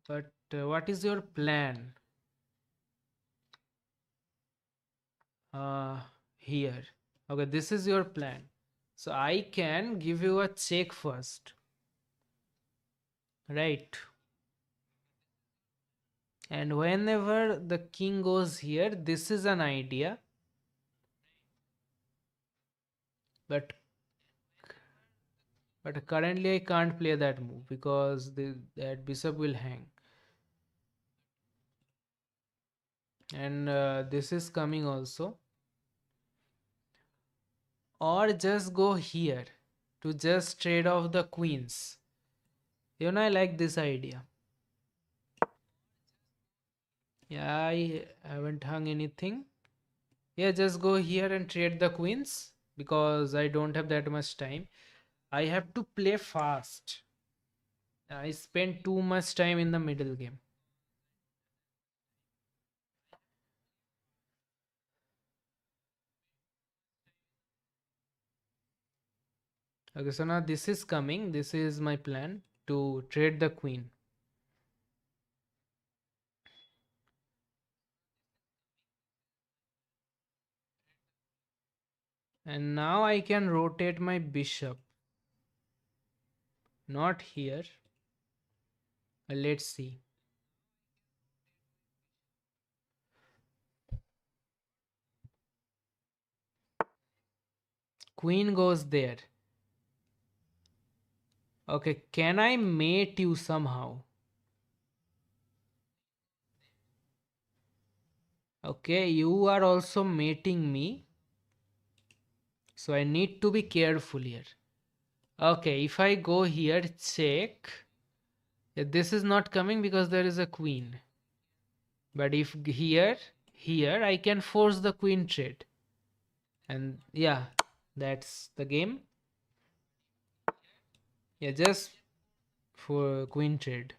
but what is your plan? Uh, Here. Okay, this is your plan. So I can give you a check first, right? And whenever the king goes here, this is an idea, but currently I can't play that move because that bishop will hang. And this is coming also. Or just go here to just trade off the queens. I like this idea. Yeah, I haven't hung anything. Yeah, just go here and trade the queens because I don't have that much time. I have to play fast. I spent too much time in the middle game. Okay, so now this is coming. This is my plan to trade the queen. And now I can rotate my bishop. Not here. Let's see. Queen goes there. Okay, can I mate you somehow? Okay, you are also mating me. So I need to be careful here. Okay, if I go here, check. This is not coming because there is a queen. But if here, I can force the queen trade. And yeah, that's the game. Yeah, just for queen trade.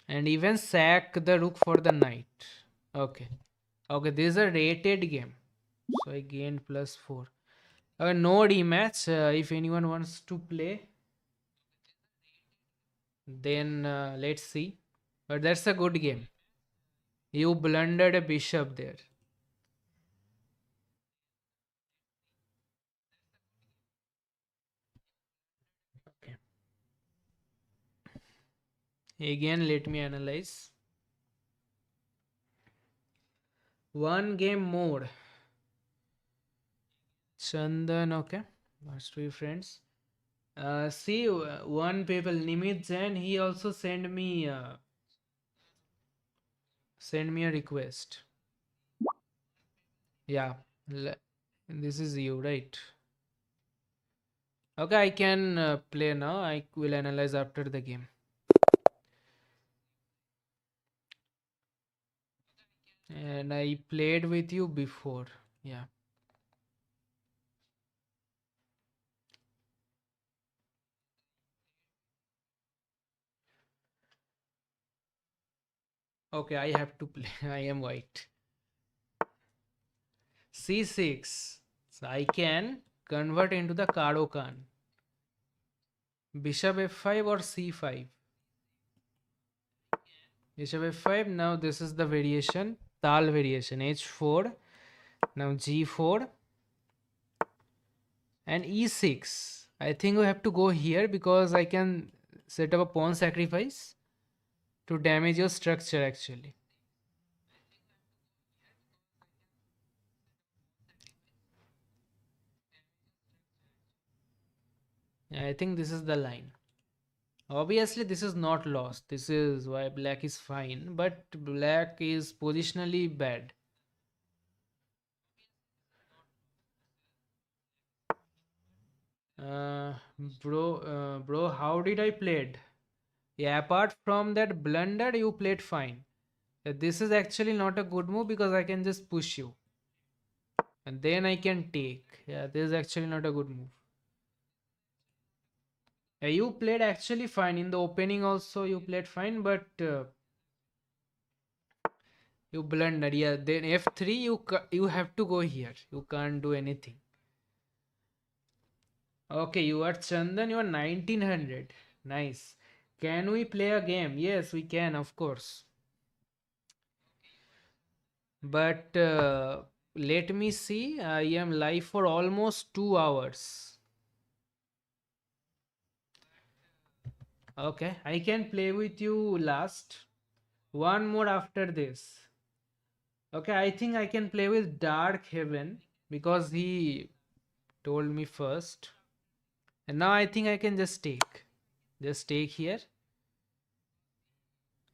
And even sack the rook for the knight. Okay. Okay, this is a rated game. So I gained +4. No rematch. If anyone wants to play, then let's see. But that's a good game. You blundered a bishop there. Okay. Again, let me analyze. One game more. Chandan, okay. Must be friends. See, one people Nimit Jain, he also send me a request. Yeah, le- this is you, right? Okay, I can play now. I will analyze after the game. And I played with you before. Yeah. Okay, I have to play. I am white. C6. So I can convert into the Karo Khan. Bishop f5 or c5. Bishop f5. Now this is the variation. Tal variation. h4. Now g4 and e6. I think we have to go here because I can set up a pawn sacrifice to damage your structure actually. Yeah, I think this is the line. Obviously, this is not lost. This is why black is fine, but black is positionally bad. Uh, bro, how did I played? Yeah, apart from that blunder, you played fine. This is actually not a good move because I can just push you and then I can take. Yeah, this is actually not a good move. You played actually fine in the opening. Also, you played fine, but you blundered. Yeah, then f3. You have to go here. You can't do anything. Okay, you are Chandan. You are 1900. Nice. Can we play a game? Yes, we can, of course. But let me see. I am live for almost 2 hours. Okay, I can play with you last. One more after this. Okay, I think I can play with Dark Heaven because he told me first. And now I think I can just take. Just take here.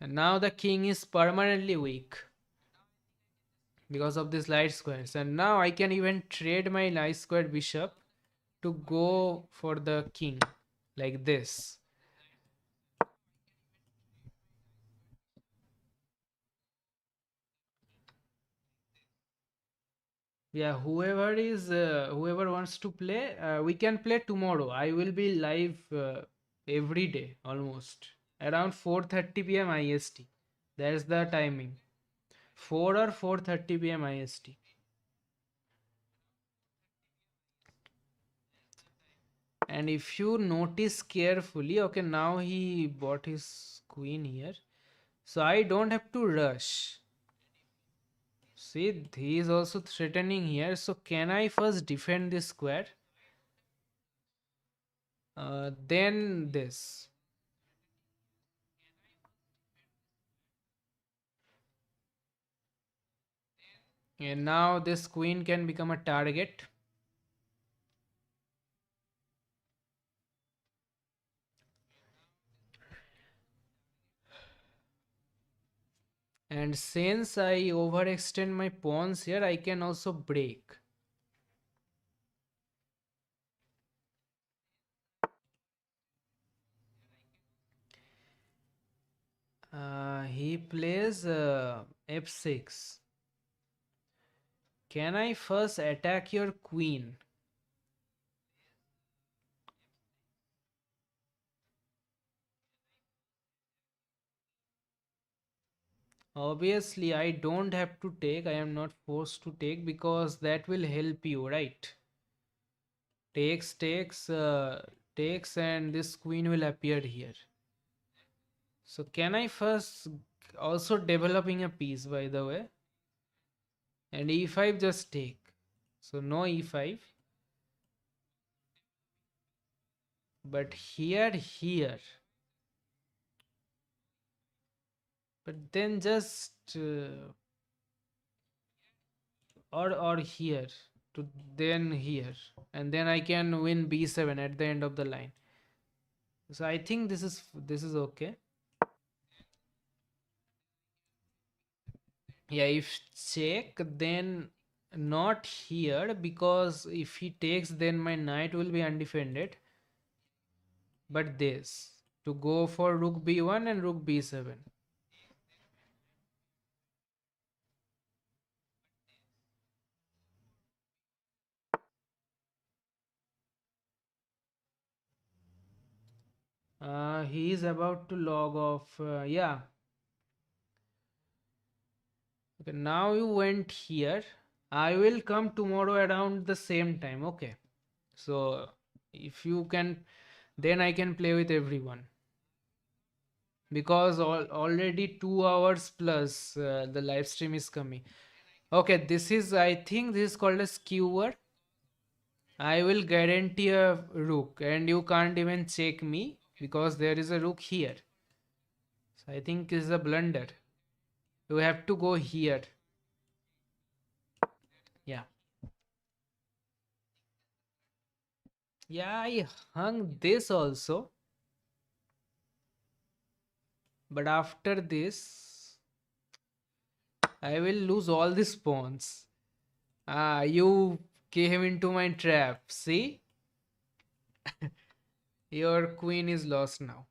And now the king is permanently weak because of these light squares. And now I can even trade my light squared bishop to go for the king like this. Yeah, whoever wants to play, we can play tomorrow. I will be live every day almost around 4:30 p.m. IST. That's the timing. 4 or 4:30 p.m. IST. And if you notice carefully, okay, now he bought his queen here. So I don't have to rush. See, he is also threatening here. So can I first defend this square? Then this. And now this queen can become a target. And since I overextend my pawns here, I can also break. He plays f6. Can I first attack your queen? Obviously, I don't have to take. I am not forced to take because that will help you, right? Takes, and this queen will appear here. So can I first also developing a piece by the way? And e5 just take. So no e5. But here. But then just or here to then here, and then I can win b7 at the end of the line. So I think this is okay. Yeah, if check, then not here, because if he takes, then my knight will be undefended. But this to go for rook b1 and rook b7. He is about to log off. Yeah. Okay, now you went here. I will come tomorrow around the same time. Okay. So if you can, then I can play with everyone, because already 2 hours plus the live stream is coming. Okay, this is, I think this is called a skewer. I will guarantee a rook, and you can't even check me because there is a rook here. So I think is a blunder. You have to go here. Yeah. Yeah, I hung this also. But after this, I will lose all these pawns. Ah, you came into my trap. See? Your queen is lost now.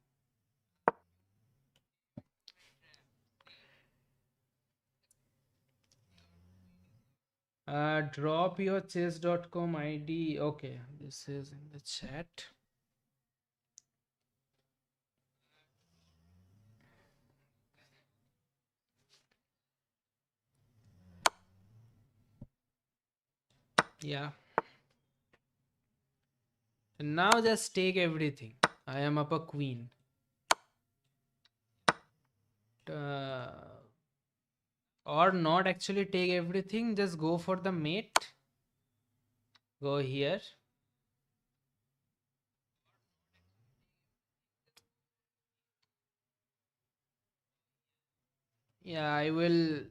Drop your chess.com ID. Okay, this is in the chat. Yeah. And now just take everything. I am up a queen. Uh, or not actually take everything, just go for the mate. Go here. Yeah, I will.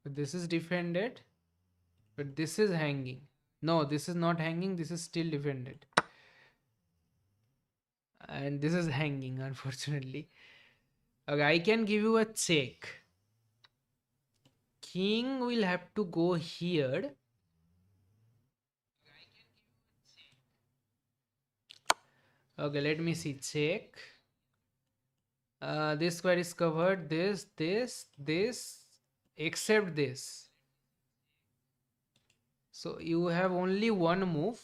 This is defended, but this is hanging. No, this is not hanging, this is still defended. And this is hanging, unfortunately. Okay, I can give you a check. King will have to go here. Okay, let me see. Check. This square is covered. This, except this. So you have only one move.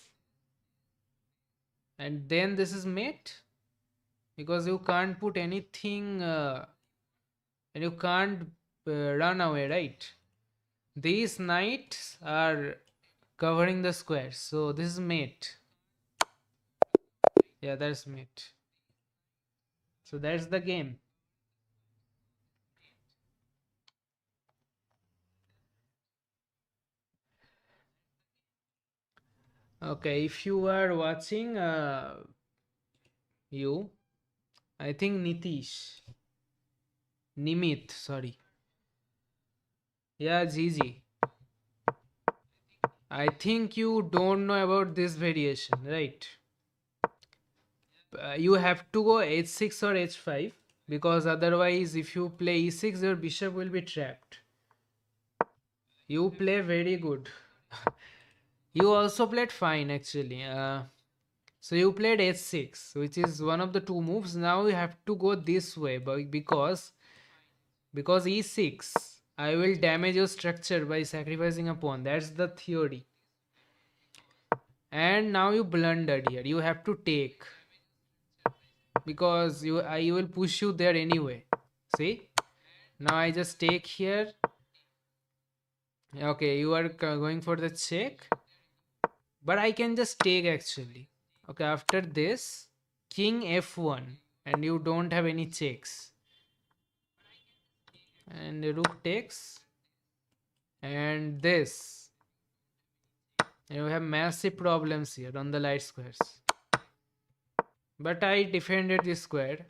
And then this is mate. Because you can't put anything. And you can't run away, right? These knights are covering the square. So this is mate. Yeah, that's mate. So that's the game. Okay, if you are watching, you, I think Nitish, Nimit, sorry. Yeah, Gigi. I think you don't know about this variation, right? You have to go h6 or h5, because otherwise, if you play e6, your bishop will be trapped. You play very good. You also played fine, actually. So you played h6, which is one of the two moves. Now you have to go this way, but because e6, I will damage your structure by sacrificing a pawn. That's the theory. And now you blundered here. You have to take, because I will push you there anyway. See? Now I just take here. Okay, you are going for the check, but I can just take actually. Okay, after this, king f1, and you don't have any checks. And the rook takes, and this. And you have massive problems here on the light squares. But I defended this square.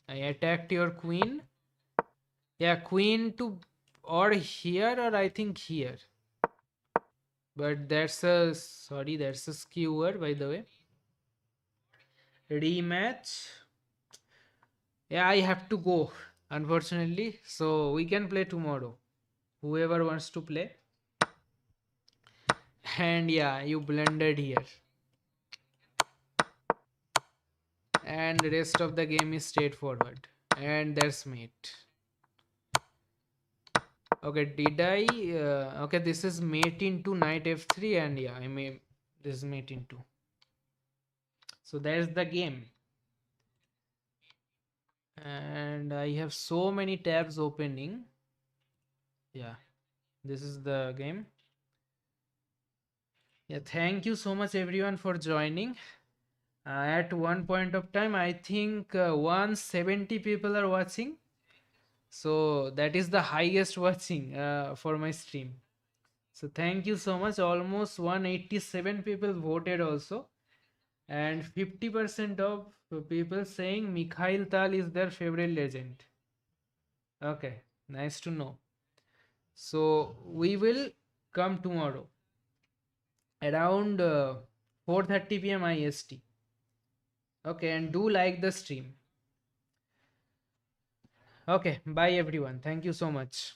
I attacked your queen. Yeah, queen to or here, or I think here. But that's a sorry, that's a skewer by the way. Rematch. Yeah, I have to go, unfortunately. So we can play tomorrow. Whoever wants to play. And yeah, you blended here. And the rest of the game is straightforward. And that's mate. Okay, did I? Okay, this is mate into knight f3, and yeah, I may. This is mate into. So there's the game. And I have so many tabs opening. Yeah, this is the game. Yeah, thank you so much everyone for joining. At one point of time, I think 170 people are watching. So that is the highest watching for my stream. So thank you so much. Almost 187 people voted also. And 50% of people saying Mikhail Tal is their favorite legend. Okay, nice to know. So we will come tomorrow around 4:30 p.m. IST. Okay, and do like the stream. Okay, bye everyone. Thank you so much.